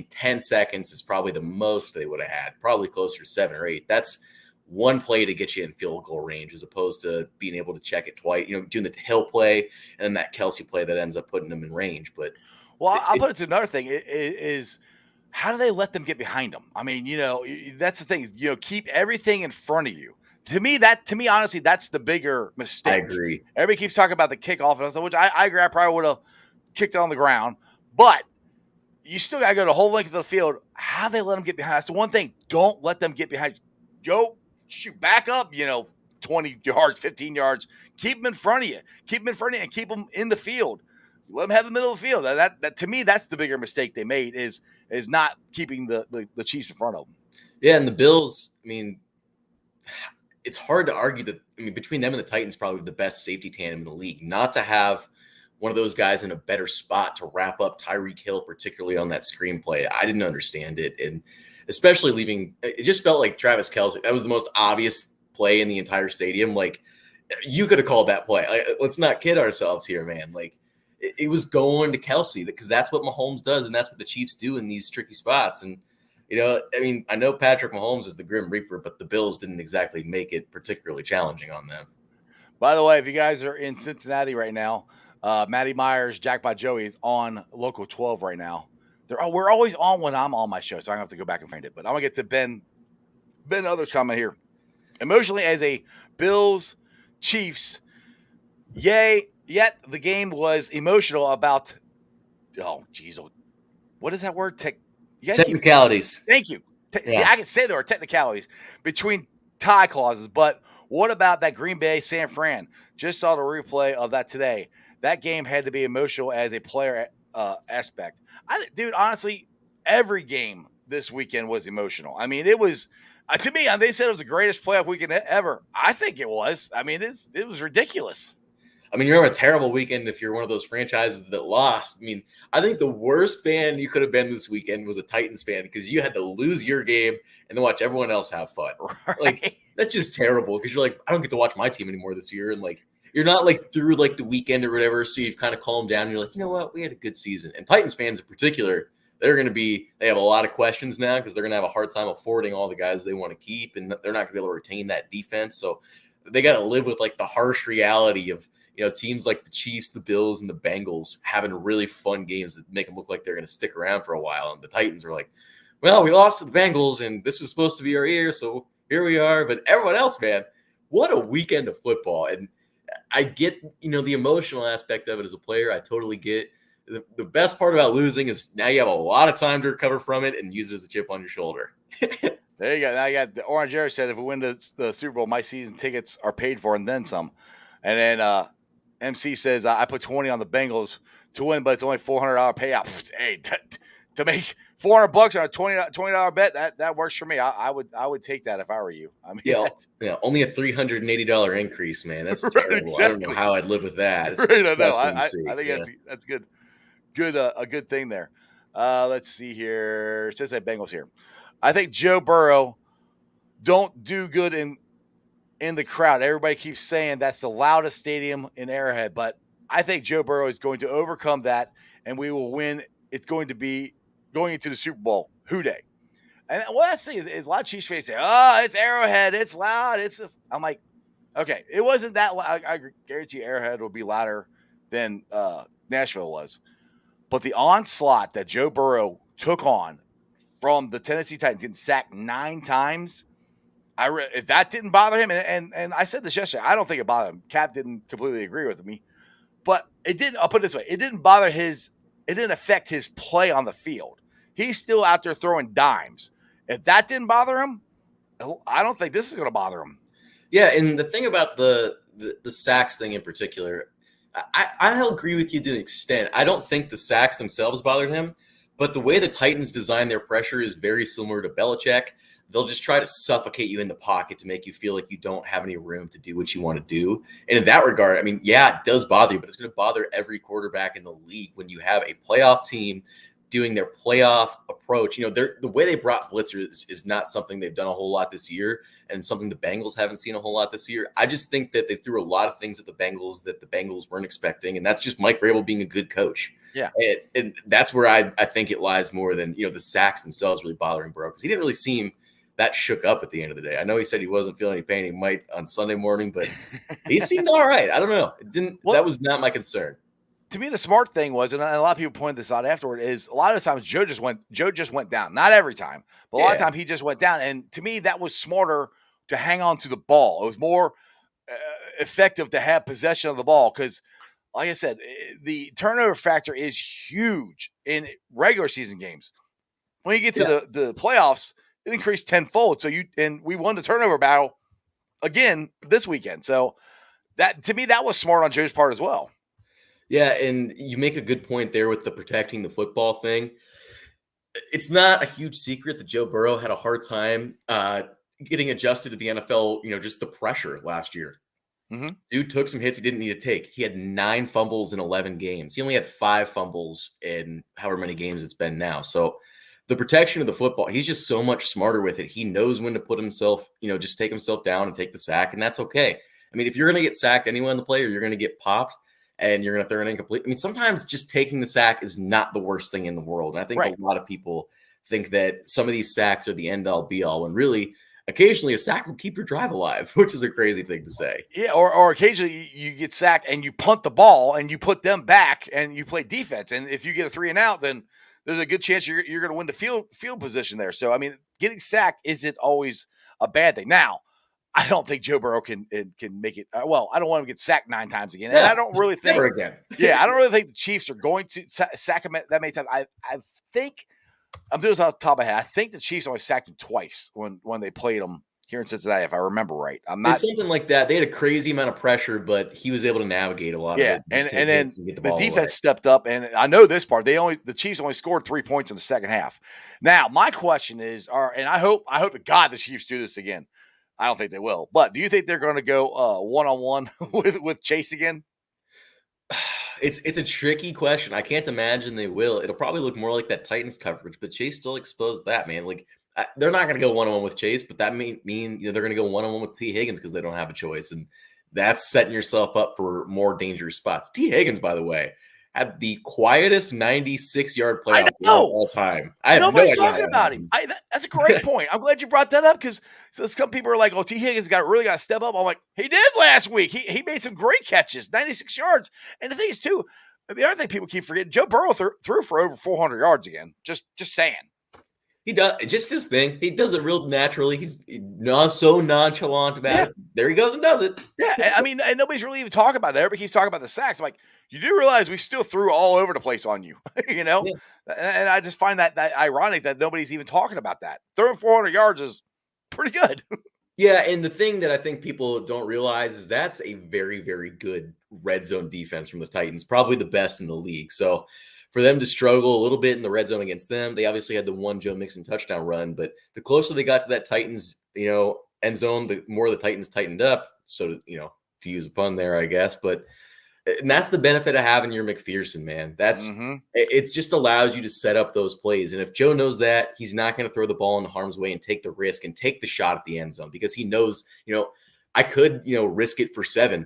10 seconds is probably the most they would have had, probably closer to 7 or 8. That's one play to get you in field goal range as opposed to being able to check it twice, doing the Hill play and then that Kelsey play that ends up putting them in range. But I'll put it to another thing is how do they let them get behind them? I mean, that's the thing, keep everything in front of you. To me, honestly, that's the bigger mistake. I agree. Everybody keeps talking about the kickoff, which I agree. I probably would have kicked it on the ground, but you still got to go the whole length of the field. How they let them get behind? That's the one thing. Don't let them get behind. Go shoot back up, 20 yards, 15 yards. Keep them in front of you. Keep them in front of you and keep them in the field. Let them have the middle of the field. That to me, that's the bigger mistake they made is not keeping the Chiefs in front of them. Yeah, and the Bills, it's hard to argue that, between them and the Titans, probably the best safety tandem in the league. Not to have one of those guys in a better spot to wrap up Tyreek Hill, particularly on that screenplay. I didn't understand it. And especially it just felt like Travis Kelce. That was the most obvious play in the entire stadium. Like, you could have called that play. Let's not kid ourselves here, man. Like, it was going to Kelce because that's what Mahomes does, and that's what the Chiefs do in these tricky spots. And I know Patrick Mahomes is the Grim Reaper, but the Bills didn't exactly make it particularly challenging on them. By the way, if you guys are in Cincinnati right now, Matty Myers, Jack by Joey is on Local 12 right now. We're always on when I'm on my show, so I'm going to have to go back and find it. But I'm going to get to Ben Others comment here. Emotionally, as a Bills Chiefs, yet the game was emotional about, what is that word? Technicalities. Thank you. See, I can say there are technicalities between tie clauses, but what about that Green Bay San Fran? Just saw the replay of that today. That game had to be emotional as a player aspect. Dude, honestly, every game this weekend was emotional. I mean, it was to me. They said it was the greatest playoff weekend ever. I think it was. I mean, it was ridiculous. You're having a terrible weekend if you're one of those franchises that lost. I think the worst fan you could have been this weekend was a Titans fan because you had to lose your game and then watch everyone else have fun. Right. Like, that's just terrible because you're like, I don't get to watch my team anymore this year. And like, you're not like through like the weekend or whatever. So you've kind of calmed down. And you're like, you know what? We had a good season. And Titans fans in particular, they have a lot of questions now because they're going to have a hard time affording all the guys they want to keep. And they're not going to be able to retain that defense. So they got to live with like the harsh reality of, teams like the Chiefs, the Bills, and the Bengals having really fun games that make them look like they're going to stick around for a while. And the Titans are like, well, we lost to the Bengals, and this was supposed to be our year, so here we are. But everyone else, man, what a weekend of football. And I get, the emotional aspect of it as a player. I totally get. The best part about losing is now you have a lot of time to recover from it and use it as a chip on your shoulder. There you go. Now you got the Orange Air said, if we win the Super Bowl, my season tickets are paid for and then some. And then MC says, I put 20 on the Bengals to win, but it's only $400 payout. Hey, to make $400 on a $20 bet, that works for me. I would take that if I were you. Only a $380 increase, man. That's terrible. Exactly. I don't know how I'd live with that. Right, I think that's good. A good thing there. Let's see here. It says that Bengals here. I think Joe Burrow don't do good in the crowd. Everybody keeps saying that's the loudest stadium in Arrowhead, but I think Joe Burrow is going to overcome that, and we will win. It's going to be going into the Super Bowl. Who day? And that's the thing is a lot of Chiefs fans say, "Oh, it's Arrowhead. It's loud. It's just." I'm like, okay, it wasn't that loud. I guarantee Arrowhead will be louder than Nashville was, but the onslaught that Joe Burrow took on from the Tennessee Titans, getting sacked 9 times. If that didn't bother him, and I said this yesterday, I don't think it bothered him. Cap didn't completely agree with me, but it didn't. I'll put it this way: it didn't bother it didn't affect his play on the field. He's still out there throwing dimes. If that didn't bother him, I don't think this is going to bother him. Yeah, and the thing about the sacks thing in particular, I'll agree with you to an extent. I don't think the sacks themselves bothered him, but the way the Titans design their pressure is very similar to Belichick. They'll just try to suffocate you in the pocket to make you feel like you don't have any room to do what you want to do. And in that regard, I mean, yeah, it does bother you, but it's going to bother every quarterback in the league when you have a playoff team doing their playoff approach. You know, the way they brought blitzers is not something they've done a whole lot this year, and something the Bengals haven't seen a whole lot this year. I just think that they threw a lot of things at the Bengals that the Bengals weren't expecting, and that's just Mike Vrabel being a good coach. Yeah. And that's where I think it lies more than, the sacks themselves really bothering Burrow, because he didn't really seem that shook up at the end of the day. I know he said he wasn't feeling any pain. He might on Sunday morning, but he seemed all right. I don't know. It didn't. Well, that was not my concern. To me, the smart thing was, and a lot of people pointed this out afterward, is a lot of times Joe just went down. Not every time, but a lot of times he just went down. And to me, that was smarter to hang on to the ball. It was more effective to have possession of the ball because, like I said, the turnover factor is huge in regular season games. When you get to the playoffs, it increased tenfold. So we won the turnover battle again this weekend. So that, to me, that was smart on Joe's part as well. Yeah, and you make a good point there with the protecting the football thing. It's not a huge secret that Joe Burrow had a hard time getting adjusted to the NFL, just the pressure last year. Mm-hmm. Dude took some hits he didn't need to take. He had 9 fumbles in 11 games. He only had 5 fumbles in however many games it's been now. So the protection of the football, he's just so much smarter with it. He knows when to put himself, just take himself down and take the sack, and that's okay. I mean, if you're going to get sacked anyway on the play, or you're going to get popped and you're going to throw an incomplete, I mean, sometimes just taking the sack is not the worst thing in the world. And I think a lot of people think that some of these sacks are the end-all, be-all, when really, occasionally a sack will keep your drive alive, which is a crazy thing to say. Yeah, or occasionally you get sacked and you punt the ball and you put them back and you play defense. And if you get a 3 and out, then there's a good chance you're going to win the field position there. So, I mean, getting sacked isn't always a bad thing. Now, I don't think Joe Burrow can make it. Well, I don't want him to get sacked 9 times again. And I don't really think. Never again. Yeah, I don't really think the Chiefs are going to sack him that many times. I think, I'm doing this off the top of my head, I think the Chiefs only sacked him twice when they played him here in Cincinnati, if I remember right. It's something like that. They had a crazy amount of pressure, but he was able to navigate a lot of it. And then the defense stepped up, and I know this part. The Chiefs only scored 3 points in the second half. Now, my question is, and I hope to God the Chiefs do this again. I don't think they will, but do you think they're going to go one-on-one with Chase again? It's a tricky question. I can't imagine they will. It'll probably look more like that Titans coverage, but Chase still exposed that, man. Like, they're not going to go one-on-one with Chase, but that may mean they're going to go one-on-one with T. Higgins because they don't have a choice, and that's setting yourself up for more dangerous spots. T. Higgins, by the way, had the quietest 96-yard playoff of all time. Nobody's talking about him. That's a great point. I'm glad you brought that up because some people are like, "Oh, T. Higgins really got to step up." I'm like, he did last week. He made some great catches, 96 yards. And the thing is, too, the other thing people keep forgetting, Joe Burrow threw for over 400 yards again. Just saying. He does just his thing. He does it real naturally. He's not so nonchalant about it. There he goes and does it. Yeah, I mean, and nobody's really even talking about it. Everybody keeps talking about the sacks. I'm like, you do realize we still threw all over the place on you, Yeah. And I just find that ironic that nobody's even talking about that. Throwing 400 yards is pretty good. Yeah, and the thing that I think people don't realize is that's a very, very good red zone defense from the Titans, probably the best in the league. So for them to struggle a little bit in the red zone against them, they obviously had the one Joe Mixon touchdown run, but the closer they got to that Titans, end zone, the more the Titans tightened up. So, to use a pun there, I guess, and that's the benefit of having your McPherson, man. That's it just allows you to set up those plays. And if Joe knows that, he's not going to throw the ball in harm's way and take the risk and take the shot at the end zone because he knows, I could, risk it for 7,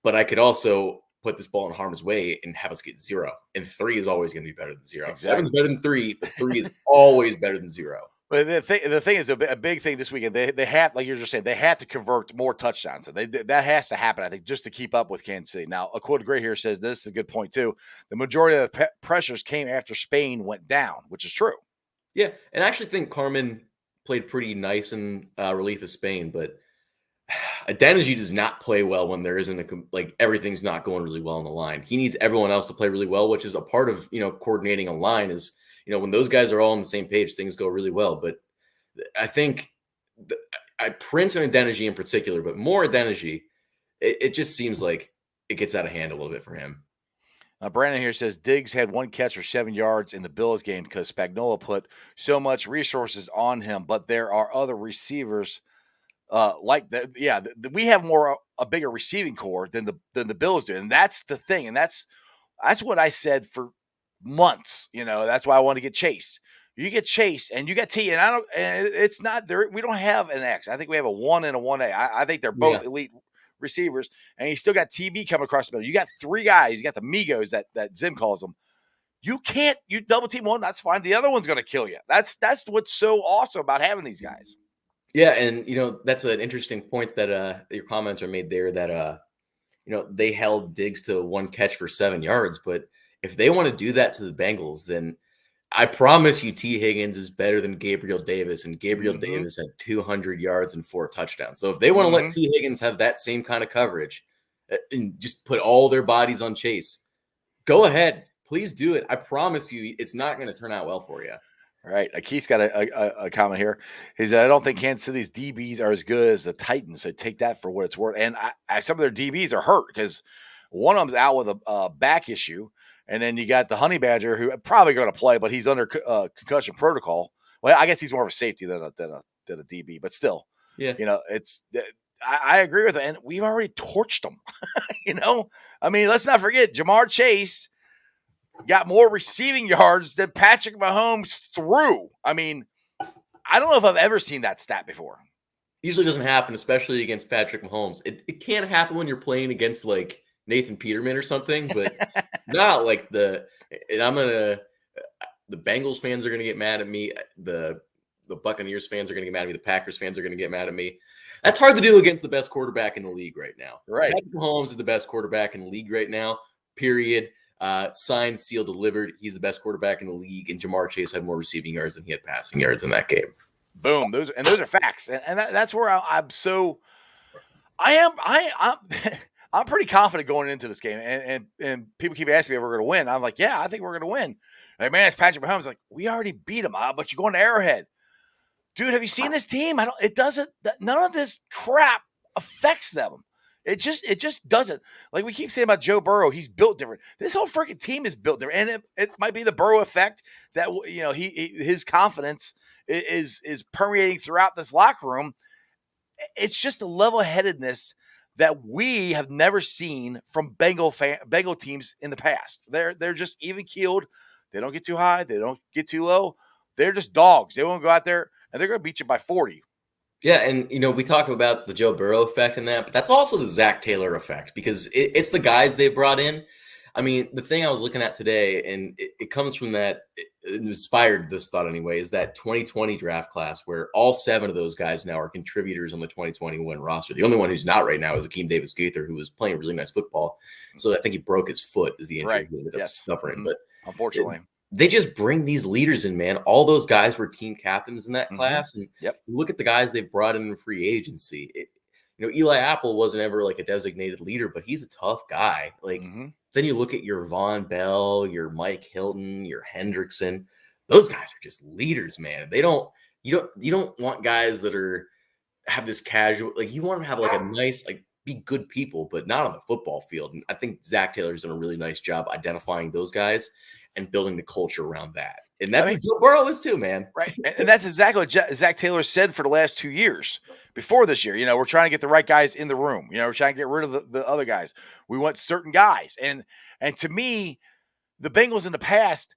but I could also put this ball in harm's way and have us get 0. And 3 is always going to be better than 0. Exactly. 7's better than 3, but 3 is always better than 0. But the thing is, a big thing this weekend, they have, like you're just saying, they have to convert more touchdowns. So that has to happen, I think, just to keep up with Kansas City. Now, a quote great here says, this is a good point, too. The majority of the pressures came after Spain went down, which is true. Yeah, and I actually think Carmen played pretty nice in relief of Spain, but Adeniji does not play well when there isn't everything's not going really well on the line. He needs everyone else to play really well, which is a part of, coordinating a line is, when those guys are all on the same page, things go really well. But I think Prince and Adeniji in particular, but more Adeniji, it just seems like it gets out of hand a little bit for him. Brandon here says Diggs had 1 catch for 7 yards in the Bills game because Spagnuolo put so much resources on him, but there are other receivers like that. Yeah, we have a bigger receiving core than the Bills do, and that's the thing, and that's what I said for months. That's why I want to get Chase. You get Chase, and you got T, and I don't. And it's not there. We don't have an X. I think we have a 1 and a 1A. I think they're both elite receivers, and you still got TB coming across the middle. You got 3 guys. You got the Migos that Zim calls them. You can't. You double team one, that's fine. The other one's going to kill you. That's what's so awesome about having these guys. Yeah, and that's an interesting point that your commenter made there. That they held Diggs to 1 catch for 7 yards, but if they want to do that to the Bengals, then I promise you, T. Higgins is better than Gabriel Davis, and Gabriel Davis had 200 yards and 4 touchdowns. So if they want to let T. Higgins have that same kind of coverage and just put all their bodies on Chase, go ahead. Please do it. I promise you, it's not going to turn out well for you. All right. Keith's got a comment here. He said, I don't think Kansas City's DBs are as good as the Titans. So take that for what it's worth. And some of their DBs are hurt because one of them's out with a back issue. And then you got the Honey Badger, who probably going to play, but he's under concussion protocol. Well, I guess he's more of a safety than a DB, but still, it's. I agree with it, and we've already torched them. I mean, let's not forget Jamar Chase got more receiving yards than Patrick Mahomes threw. I mean, I don't know if I've ever seen that stat before. Usually doesn't happen, especially against Patrick Mahomes. It can't happen when you're playing against like Nathan Peterman or something, but not like the Bengals fans are going to get mad at me. The Buccaneers fans are going to get mad at me. The Packers fans are going to get mad at me. That's hard to do against the best quarterback in the league right now. Right. Patrick Mahomes is the best quarterback in the league right now, period. Signed, sealed, delivered. He's the best quarterback in the league, and Jamar Chase had more receiving yards than he had passing yards in that game. Boom. Those are facts. And that's where I'm so – I'm pretty confident going into this game, and people keep asking me if we're going to win. I'm like, yeah, I think we're going to win. Like, man, it's Patrick Mahomes. Like, we already beat him, but you're going to Arrowhead, dude. Have you seen this team? None of this crap affects them. It just doesn't. Like we keep saying about Joe Burrow, he's built different. This whole freaking team is built different, and it might be the Burrow effect that his confidence is permeating throughout this locker room. It's just a level-headedness that we have never seen from Bengal teams in the past. They're just even keeled. They don't get too high. They don't get too low. They're just dogs. They won't go out there and they're going to beat you by 40. Yeah, and we talk about the Joe Burrow effect and that, but that's also the Zach Taylor effect because it's the guys they brought in. I mean, the thing I was looking at today, and it comes from that, it inspired this thought anyway, is that 2020 draft class where all 7 of those guys now are contributors on the 2021 roster. The only one who's not right now is Akeem Davis-Gaither, who was playing really nice football. So I think he broke his foot is the injury he ended up suffering. But unfortunately, they just bring these leaders in, man. All those guys were team captains in that class. And you look at the guys they've brought in free agency. Eli Apple wasn't ever like a designated leader, but he's a tough guy. Like, then you look at your Von Bell, your Mike Hilton, your Hendrickson. Those guys are just leaders, man. You don't want guys that have this casual, like you want to have like a nice, like be good people, but not on the football field. And I think Zach Taylor's done a really nice job identifying those guys and building the culture around that. And that's what Joe Burrow is too, man. Right. And that's exactly what Zach Taylor said for the last 2 years before this year. We're trying to get the right guys in the room. We're trying to get rid of the other guys. We want certain guys. And to me, the Bengals in the past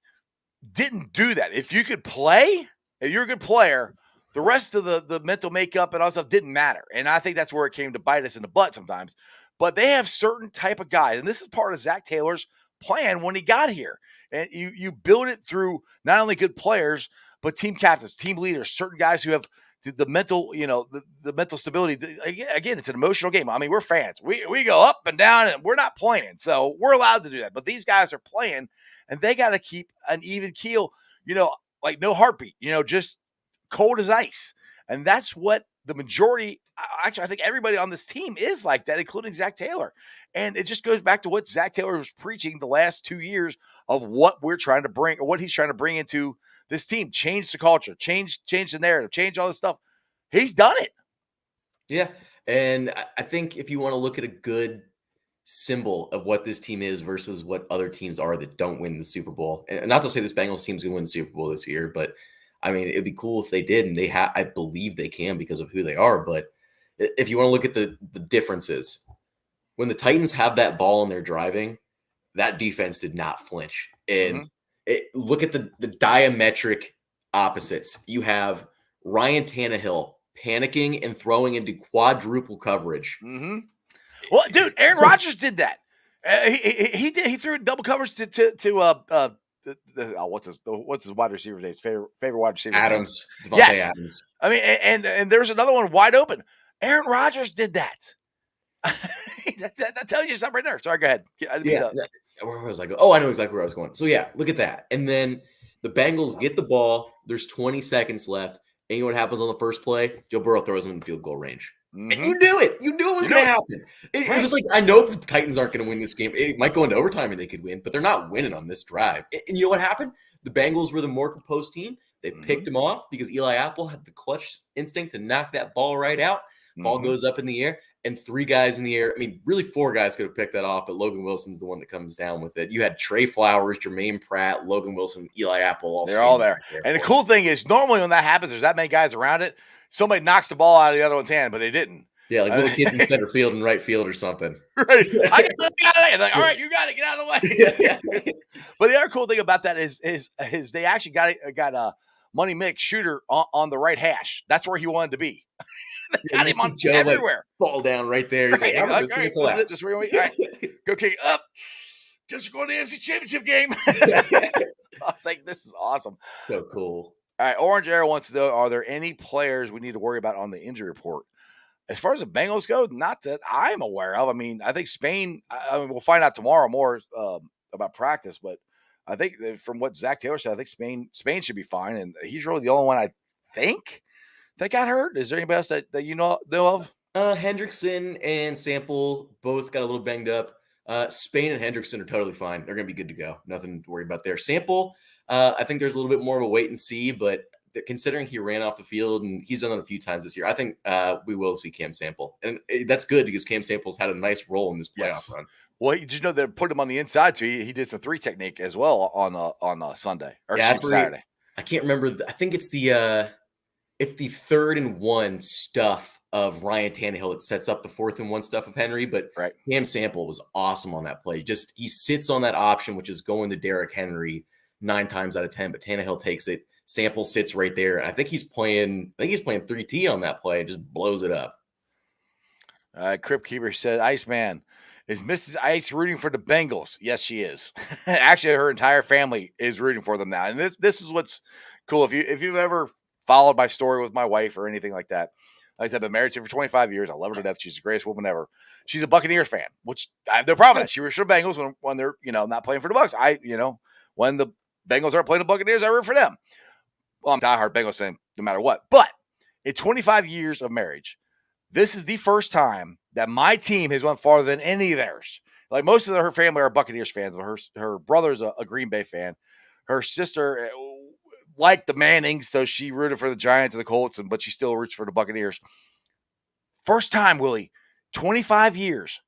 didn't do that. If you could play, if you're a good player, the rest of the mental makeup and all stuff didn't matter. And I think that's where it came to bite us in the butt sometimes. But they have certain type of guys. And this is part of Zach Taylor's plan when he got here. And you build it through not only good players, but team captains, team leaders, certain guys who have the mental, the mental stability. Again, it's an emotional game. I mean, we're fans. We go up and down, and we're not playing, so we're allowed to do that. But these guys are playing, and they got to keep an even keel. Like no heartbeat. Just cold as ice, and that's what the majority. Actually, I think everybody on this team is like that, including Zach Taylor. And it just goes back to what Zach Taylor was preaching the last 2 years of what we're trying to bring, or what he's trying to bring into this team. Change the culture, change the narrative, change all this stuff. He's done it. Yeah. And I think if you want to look at a good symbol of what this team is versus what other teams are that don't win the Super Bowl. And not to say this Bengals team's going to win the Super Bowl this year, but I mean, it'd be cool if they did, and I believe they can because of who they are. But if you want to look at the differences, when the Titans have that ball and they're driving, that defense did not flinch. And look at the diametric opposites. You have Ryan Tannehill panicking and throwing into quadruple coverage. Well, dude, Aaron Rodgers did that. He threw double coverage to what's his wide receiver's name? Favorite wide receiver? Adams. Devontae Yes. Adams. I mean, and there's another one wide open. Aaron Rodgers did that. that tells you something right there. Sorry, go ahead. Where was I going? Oh, I know exactly where I was going. So yeah, look at that. And then the Bengals get the ball. There's 20 seconds left. And you know what happens on the first play? Joe Burrow throws them in field goal range. And you knew it. You knew it was going to happen. It was like, I know the Titans aren't going to win this game. It might go into overtime and they could win, but they're not winning on this drive. And you know what happened? The Bengals were the more composed team. They picked him off because Eli Apple had the clutch instinct to knock that ball right out. Ball goes up in the air, and 3 guys in the air. I mean, really 4 guys could have picked that off, but Logan Wilson's the one that comes down with it. You had Trey Flowers, Jermaine Pratt, Logan Wilson, Eli Apple. They're all there. And the cool thing is, normally when that happens, there's that many guys around it. Somebody knocks the ball out of the other one's hand, but they didn't. Yeah, like little kids in center field and right field or something. Right. I got it. Like, all right, you got it. Get out of the way. But the other cool thing about that is they actually got Money Mick Shooter on the right hash. That's where he wanted to be. Got him on Joe, everywhere. Like, fall down right there. He's right. like, All right, go kick it up. Just go to the NFC Championship game. I was like, this is awesome. So cool. All right, Orange Arrow wants to know, are there any players we need to worry about on the injury report? As far as the Bengals go, not that I'm aware of. I mean, I think Spain, we'll find out tomorrow more about practice, but I think from what Zach Taylor said, I think Spain should be fine, and he's really the only one I think that got hurt. Is there anybody else that you know of? Hendrickson and Sample both got a little banged up. Spain and Hendrickson are totally fine. They're going to be good to go. Nothing to worry about there. Sample, I think there's a little bit more of a wait and see, but considering he ran off the field and he's done it a few times this year, I think we will see Cam Sample. And that's good because Cam Sample's had a nice role in this playoff run. Well, you just know they put him on the inside, so he did some 3 technique as well on Sunday or Saturday. I can't remember. I think it's the 3rd and 1 stuff of Ryan Tannehill that sets up the 4th and 1 stuff of Henry. But Cam Sample was awesome on that play. Just he sits on that option, which is going to Derrick Henry 9 times out of 10. But Tannehill takes it. Sample sits right there. I think he's playing 3T on that play and just blows it up. Crypt Keeper said, Iceman, is Mrs. Ice rooting for the Bengals? Yes, she is. Actually, her entire family is rooting for them now. And this is what's cool. If you've ever followed my story with my wife or anything like that, like I said, I've been married to her for 25 years. I love her to death. She's the greatest woman ever. She's a Buccaneers fan, which I have no problem with that. She roots for the Bengals when they're not playing for the Bucs. When the Bengals aren't playing the Buccaneers, I root for them. Well, I'm a diehard Bengals fan no matter what. But in 25 years of marriage, this is the first time that my team has went farther than any of theirs. Like most of her family are Buccaneers fans. Her brother's a Green Bay fan. Her sister liked the Mannings, so she rooted for the Giants and the Colts, but she still roots for the Buccaneers. First time, Willie, 25 years,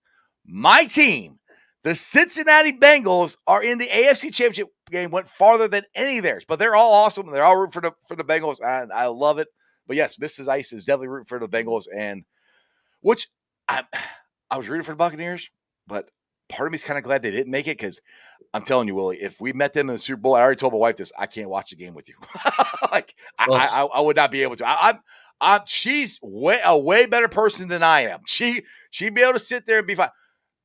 my team, the Cincinnati Bengals, are in the AFC Championship game, went farther than any of theirs. But they're all awesome. They're all rooting for the Bengals, and I love it. But yes, Mrs. Ice is definitely rooting for the Bengals, and which I was rooting for the Buccaneers, but part of me is kind of glad they didn't make it because I'm telling you, Willie, if we met them in the Super Bowl, I already told my wife this, I can't watch the game with you. I would not be able to. She's a way better person than I am. She'd be able to sit there and be fine.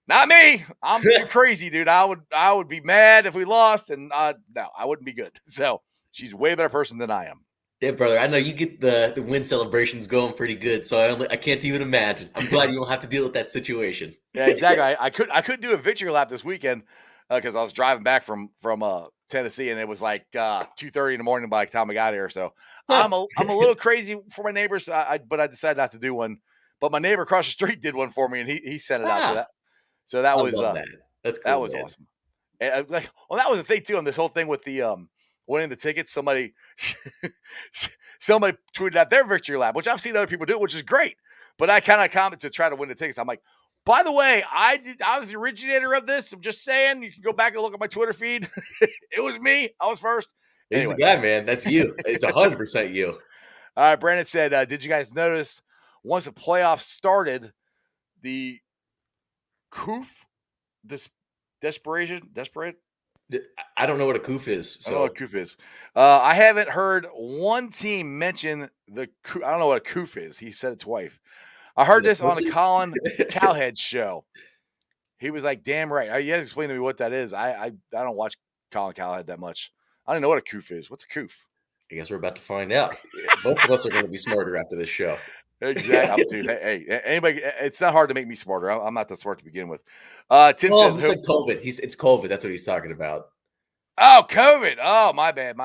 Not me. I'm too crazy, dude. I would be mad if we lost, and no, I wouldn't be good. So she's a way better person than I am. Yeah, brother. I know you get the win celebrations going pretty good, so I can't even imagine. I'm glad you don't have to deal with that situation. Yeah, exactly. I couldn't do a victory lap this weekend because I was driving back from Tennessee, and it was like 2:30 in the morning by the time I got here. So I'm a little crazy for my neighbors, but I decided not to do one. But my neighbor across the street did one for me, and he sent it out. So that was That's cool, that was awesome. And that was the thing too on this whole thing with the winning the tickets. Somebody tweeted out their victory lap, which I've seen other people do, which is great. But I kind of commented to try to win the tickets. I'm like, By the way, I was the originator of this. I'm just saying. You can go back and look at my Twitter feed. It was me. I was first. He's Anyway. the guy, man. That's you. It's 100% you. All right, Brandon said, did you guys notice once the playoffs started, the desperate? I don't know what a coof is. I don't know what coof is. I haven't heard one team mention the coof. I don't know what a coof is. He said it twice. I heard this on the Colin Cowhead show. He was like, damn right. You had to explain to me what that is. I don't watch Colin Cowhead that much. I don't know what a coof is. What's a coof? I guess we're about to find out. Both of us are going to be smarter after this show. Exactly. Dude, hey, anybody, it's not hard to make me smarter. I'm not that smart to begin with. Tim says, he said COVID. It's COVID. That's what he's talking about. Oh, COVID. Oh, my bad.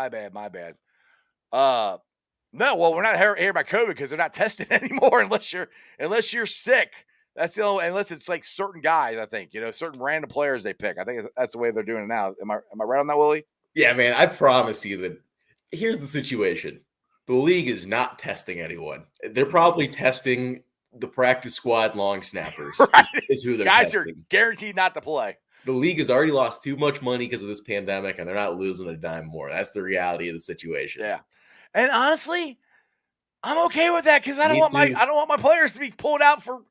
No, well, we're not here about COVID because they're not testing anymore unless you're sick. That's the only, unless it's like certain guys, I think, certain random players they pick. I think that's the way they're doing it now. Am I right on that, Willie? Yeah, man. I promise you that here's the situation. The league is not testing anyone. They're probably testing the practice squad long snappers. Right. Is who they're guys testing. Are guaranteed not to play. The league has already lost too much money because of this pandemic, and they're not losing a dime more. That's the reality of the situation. Yeah, and honestly, I'm okay with that because I don't want my players to be pulled out for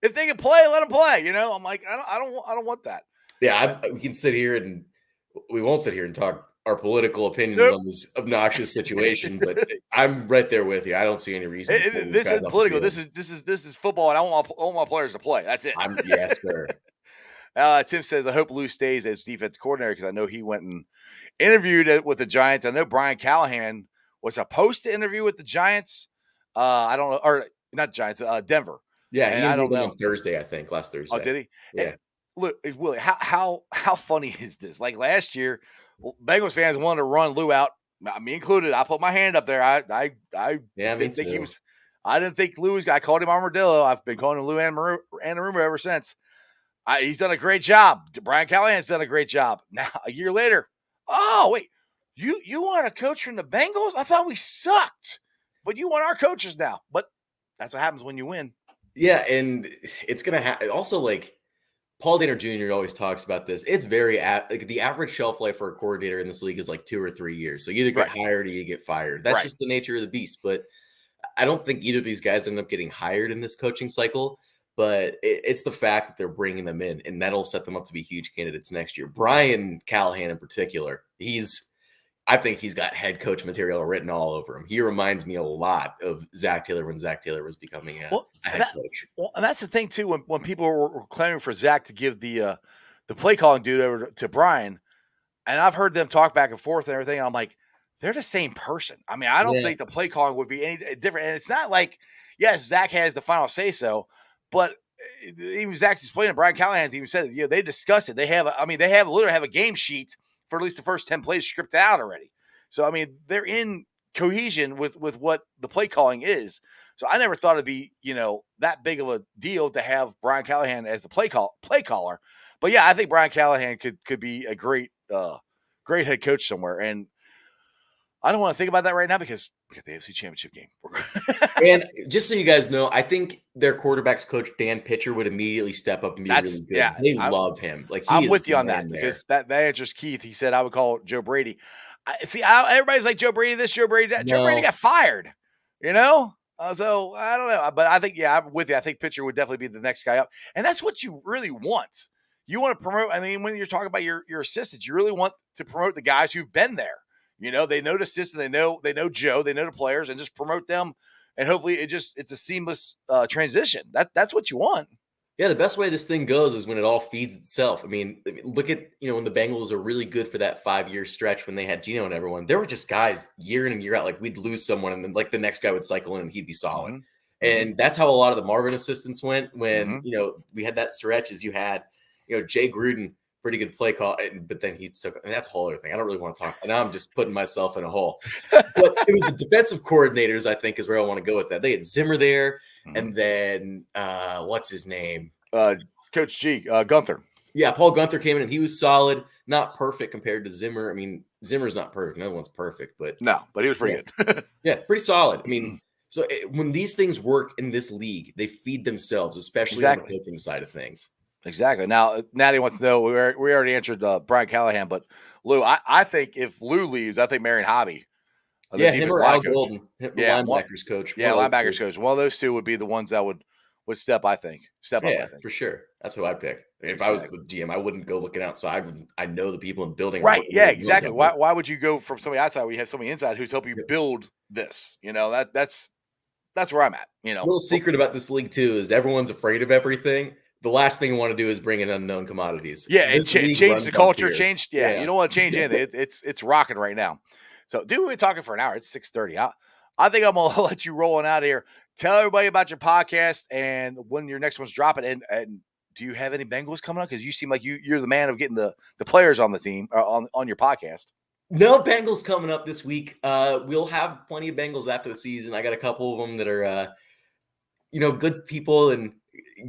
if they can play, let them play. I'm like I don't want that. Yeah, we can sit here and we won't sit here and talk our political opinions on this obnoxious situation, but I'm right there with you. I don't see any reason. This is political. This is football, and I want my players to play. That's it. Yes, sir. Tim says, I hope Lou stays as defense coordinator because I know he went and interviewed with the Giants. I know Brian Callahan was supposed to interview with the Giants. I don't know, or not Giants, Denver. Yeah, he interviewed them on Thursday, I think, last Thursday. Oh, did he? Yeah. And look, Willie, how funny is this? Like last year, Bengals fans wanted to run Lou out, me included. I put my hand up there. I didn't think he was. I didn't think Lou was. I called him Armadillo. I've been calling him Lou Anarumo ever since. He's done a great job. Brian Callahan's done a great job. Now a year later, oh wait, you want a coach from the Bengals? I thought we sucked, but you want our coaches now. But that's what happens when you win. Yeah, and it's gonna happen. Also, like Paul Dehner Jr. always talks about this. It's very like the average shelf life for a coordinator in this league is like 2 or 3 years. So you either get hired or you get fired. That's just the nature of the beast. But I don't think either of these guys end up getting hired in this coaching cycle. But it's the fact that they're bringing them in, and that'll set them up to be huge candidates next year. Brian Callahan in particular, I think he's got head coach material written all over him. He reminds me a lot of Zach Taylor when Zach Taylor was becoming a head coach. Well, and that's the thing too. When people were clamoring for Zach to give the play calling dude over to Brian, and I've heard them talk back and forth and everything. And I'm like, they're the same person. I mean, I don't think the play calling would be any different. And it's not like, yes, Zach has the final say so, but even Zach's explaining. Brian Callahan's even said it. They discuss it. They literally have a game sheet for at least the first 10 plays scripted out already. So, I mean, they're in cohesion with what the play calling is. So I never thought it'd be, that big of a deal to have Brian Callahan as the play caller. But yeah, I think Brian Callahan could be a great head coach somewhere. And I don't want to think about that right now because we got the AFC Championship game. And just so you guys know, I think their quarterbacks coach Dan Pitcher would immediately step up and be really good. Yeah, they love him. Like I'm with you on that because that answers Keith. He said I would call Joe Brady. Everybody's like Joe Brady this, Joe Brady that. Joe Brady got fired. So I don't know, but I think I'm with you. I think Pitcher would definitely be the next guy up, and that's what you really want. You want to promote. I mean, when you're talking about your assistants, you really want to promote the guys who've been there. They know the system, they know Joe, they know the players, and just promote them. And hopefully it's a seamless transition. That's what you want. Yeah, the best way this thing goes is when it all feeds itself. I mean, look at, when the Bengals are really good for that 5-year stretch when they had Geno and everyone. There were just guys year in and year out, like we'd lose someone and then like the next guy would cycle in and he'd be solid. Mm-hmm. And that's how a lot of the Marvin assistants went when, we had that stretch as you had, Jay Gruden, pretty good play call, but then he took, and that's a whole other thing. I don't really want to talk. And now I'm just putting myself in a hole. But it was the defensive coordinators, I think, is where I want to go with that. They had Zimmer there, and then what's his name? Coach G, Gunther. Yeah, Paul Gunther came in, and he was solid. Not perfect compared to Zimmer. I mean, Zimmer's not perfect. No one's perfect, but he was pretty good. Yeah, pretty solid. I mean, So when these things work in this league, they feed themselves, especially on the coaching side of things. Exactly. Now, Natty wants to know, we already answered Brian Callahan, but Lou, I think if Lou leaves, I think Marion Hobby, yeah, him or Al Golden, the linebackers coach. Yeah, linebackers coach. One of those two would be the ones that would step up, I think. Yeah, for sure. That's who I'd pick. If I was the GM, I wouldn't go looking outside. I know the people in the building. Right. Yeah, exactly. Why would you go from somebody outside when you have somebody inside who's helping you build this? You know, that's where I'm at. You know, a little secret about this league too is everyone's afraid of everything. The last thing you want to do is bring in unknown commodities. Yeah, and change the culture. Change. Yeah, you don't want to change anything. It's rocking right now. So, dude, we've been talking for an hour. It's 6:30. I think I'm gonna let you rolling out of here. Tell everybody about your podcast and when your next one's dropping. And do you have any Bengals coming up? Because you seem like you're the man of getting the players on the team on your podcast. No Bengals coming up this week. We'll have plenty of Bengals after the season. I got a couple of them that are, good people and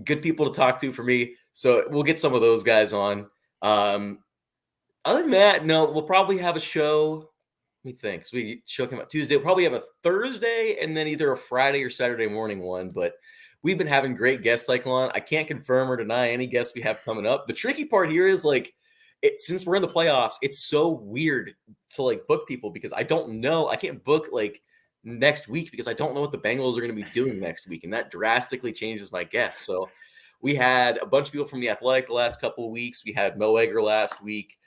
good people to talk to for me. So we'll get some of those guys on. Other than that, no, we'll probably have a show. Let me think. So show came out Tuesday. We'll probably have a Thursday and then either a Friday or Saturday morning one. But we've been having great guest cycle on. I can't confirm or deny any guests we have coming up. The tricky part here is since we're in the playoffs, it's so weird to book people because I don't know. I can't book next week because I don't know what the Bengals are going to be doing next week. And that drastically changes my guess. So we had a bunch of people from The Athletic the last couple of weeks. We had Mo Egger last week.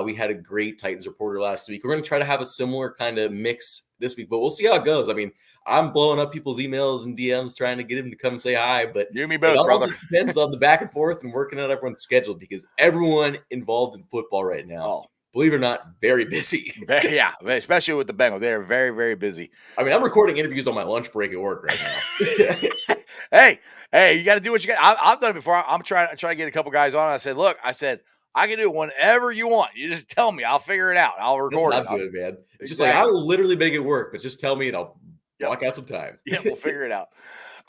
We had a great Titans reporter last week. We're going to try to have a similar kind of mix this week, but we'll see how it goes. I mean, I'm blowing up people's emails and DMs trying to get them to come say hi, but you and me both, brother. It all just depends on the back and forth and working out everyone's schedule because everyone involved in football right now, believe it or not, very busy. Yeah, especially with the Bengals. They're very, very busy. I mean, I'm recording interviews on my lunch break at work right now. Hey, you got to do what you got. I've done it before. I'm trying to get a couple guys on. I said, I can do it whenever you want. You just tell me. I'll figure it out. I'll record it. Good, man. It's just I will literally make it work, but just tell me and I'll block out some time. Yeah, we'll figure it out.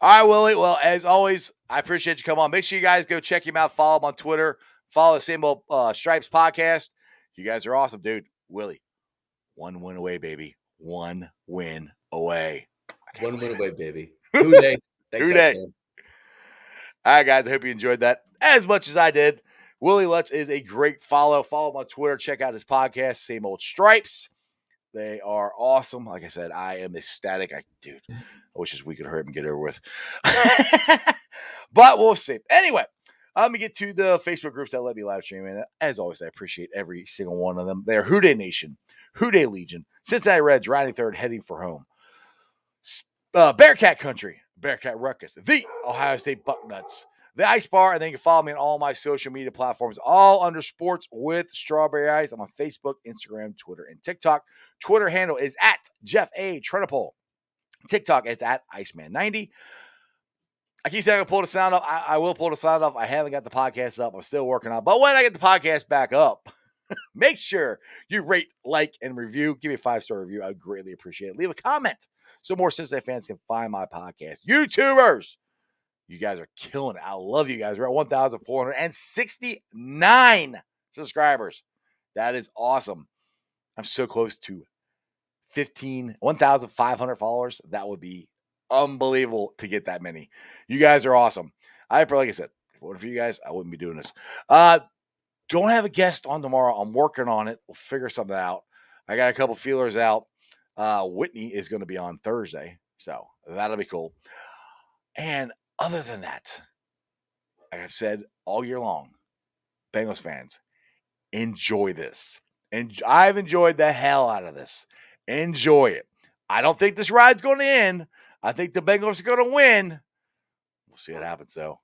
All right, Willie. Well, as always, I appreciate you coming on. Make sure you guys go check him out. Follow him on Twitter. Follow the Same Old Stripes podcast. You guys are awesome, dude. Willie, 1 win away, baby. 1 win away. 1 win away, baby. Who day? Who day? All right, guys. I hope you enjoyed that as much as I did. Willie Lutz is a great follow. Follow him on Twitter. Check out his podcast, Same Old Stripes. They are awesome. Like I said, I am ecstatic. I wish this week could hurt and get over with. But we'll see. Anyway, let me get to the Facebook groups that let me live stream. And as always, I appreciate every single one of them. They're Who Day Nation, Who Day Legion, Cincinnati Reds, riding third, heading for home. Bearcat Country, Bearcat Ruckus, the Ohio State Bucknuts, the Ice Bar, and then you can follow me on all my social media platforms, all under Sports with Strawberry Ice. I'm on Facebook, Instagram, Twitter, and TikTok. Twitter handle is at Jeff A. Trenopole. TikTok is at Iceman90. I keep saying I'm going to pull the sound up. I will pull the sound up. I haven't got the podcast up. I'm still working on it. But when I get the podcast back up, make sure you rate, like, and review. Give me a 5-star review. I would greatly appreciate it. Leave a comment so more Cincinnati fans can find my podcast. YouTubers, you guys are killing it. I love you guys. We're at 1,469 subscribers. That is awesome. I'm so close to 1,500 followers. That would be unbelievable to get that many. You guys are awesome. Like I said, if it wasn't for you guys, I wouldn't be doing this. Don't have a guest on tomorrow. I'm working on it. We'll figure something out. I got a couple feelers out. Whitney is going to be on Thursday, so that'll be cool. And other than that, like I've said all year long, Bengals fans, enjoy this. And I've enjoyed the hell out of this. Enjoy it. I don't think this ride's going to end. I think the Bengals are going to win. We'll see what happens, though.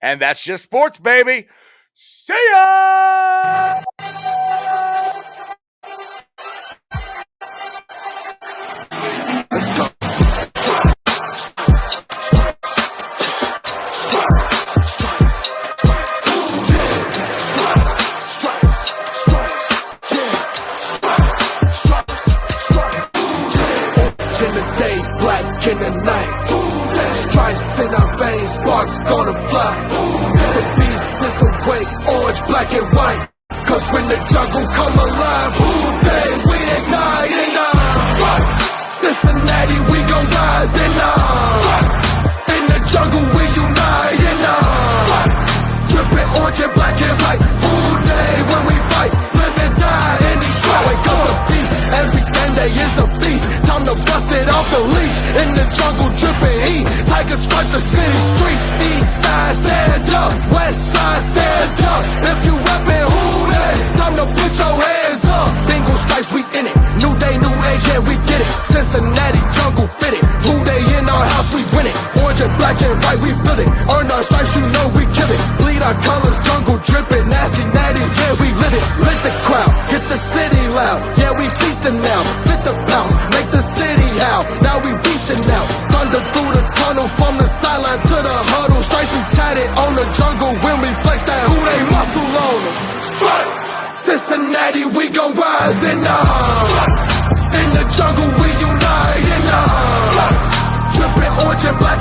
And that's just sports, baby. See ya! Let's go. In the day, black in the night. Stripes in our veins, sparks gonna fly. The beast is awake, orange, black and white. Cause when the jungle come alive, who day we ignite in our stripes. Cincinnati, we gon' rise and in the jungle we unite and drippin' orange and black and white. All day when we fight, live and die in these streets. Wake up the beast, every day is a feast. Time to bust it off the leash. In the jungle drippin' heat, tigers strike the city streets. East side stand up, west side stand up. If you reppin' who they, time to put your hands up. Bengals stripes, we in it. New day, new age, yeah, we get it. Cincinnati jungle fit it. Who they in our house, we win it. Orange and black and white, we build it. Earn our stripes, you know we kill it. Bleed our colors, jungle drippin', nasty natty, yeah, we live it. Lit the crowd, get the city loud. Yeah, we feastin' now. Fit the pounce, make the city howl. Now we beastin' now. Thunder through the tunnel, from the sideline to the huddle. Stripes we tatted on the jungle when we flex that who they muscle on them. Stripes, Cincinnati, we gon' rise and in the jungle we unite and drippin' orange and black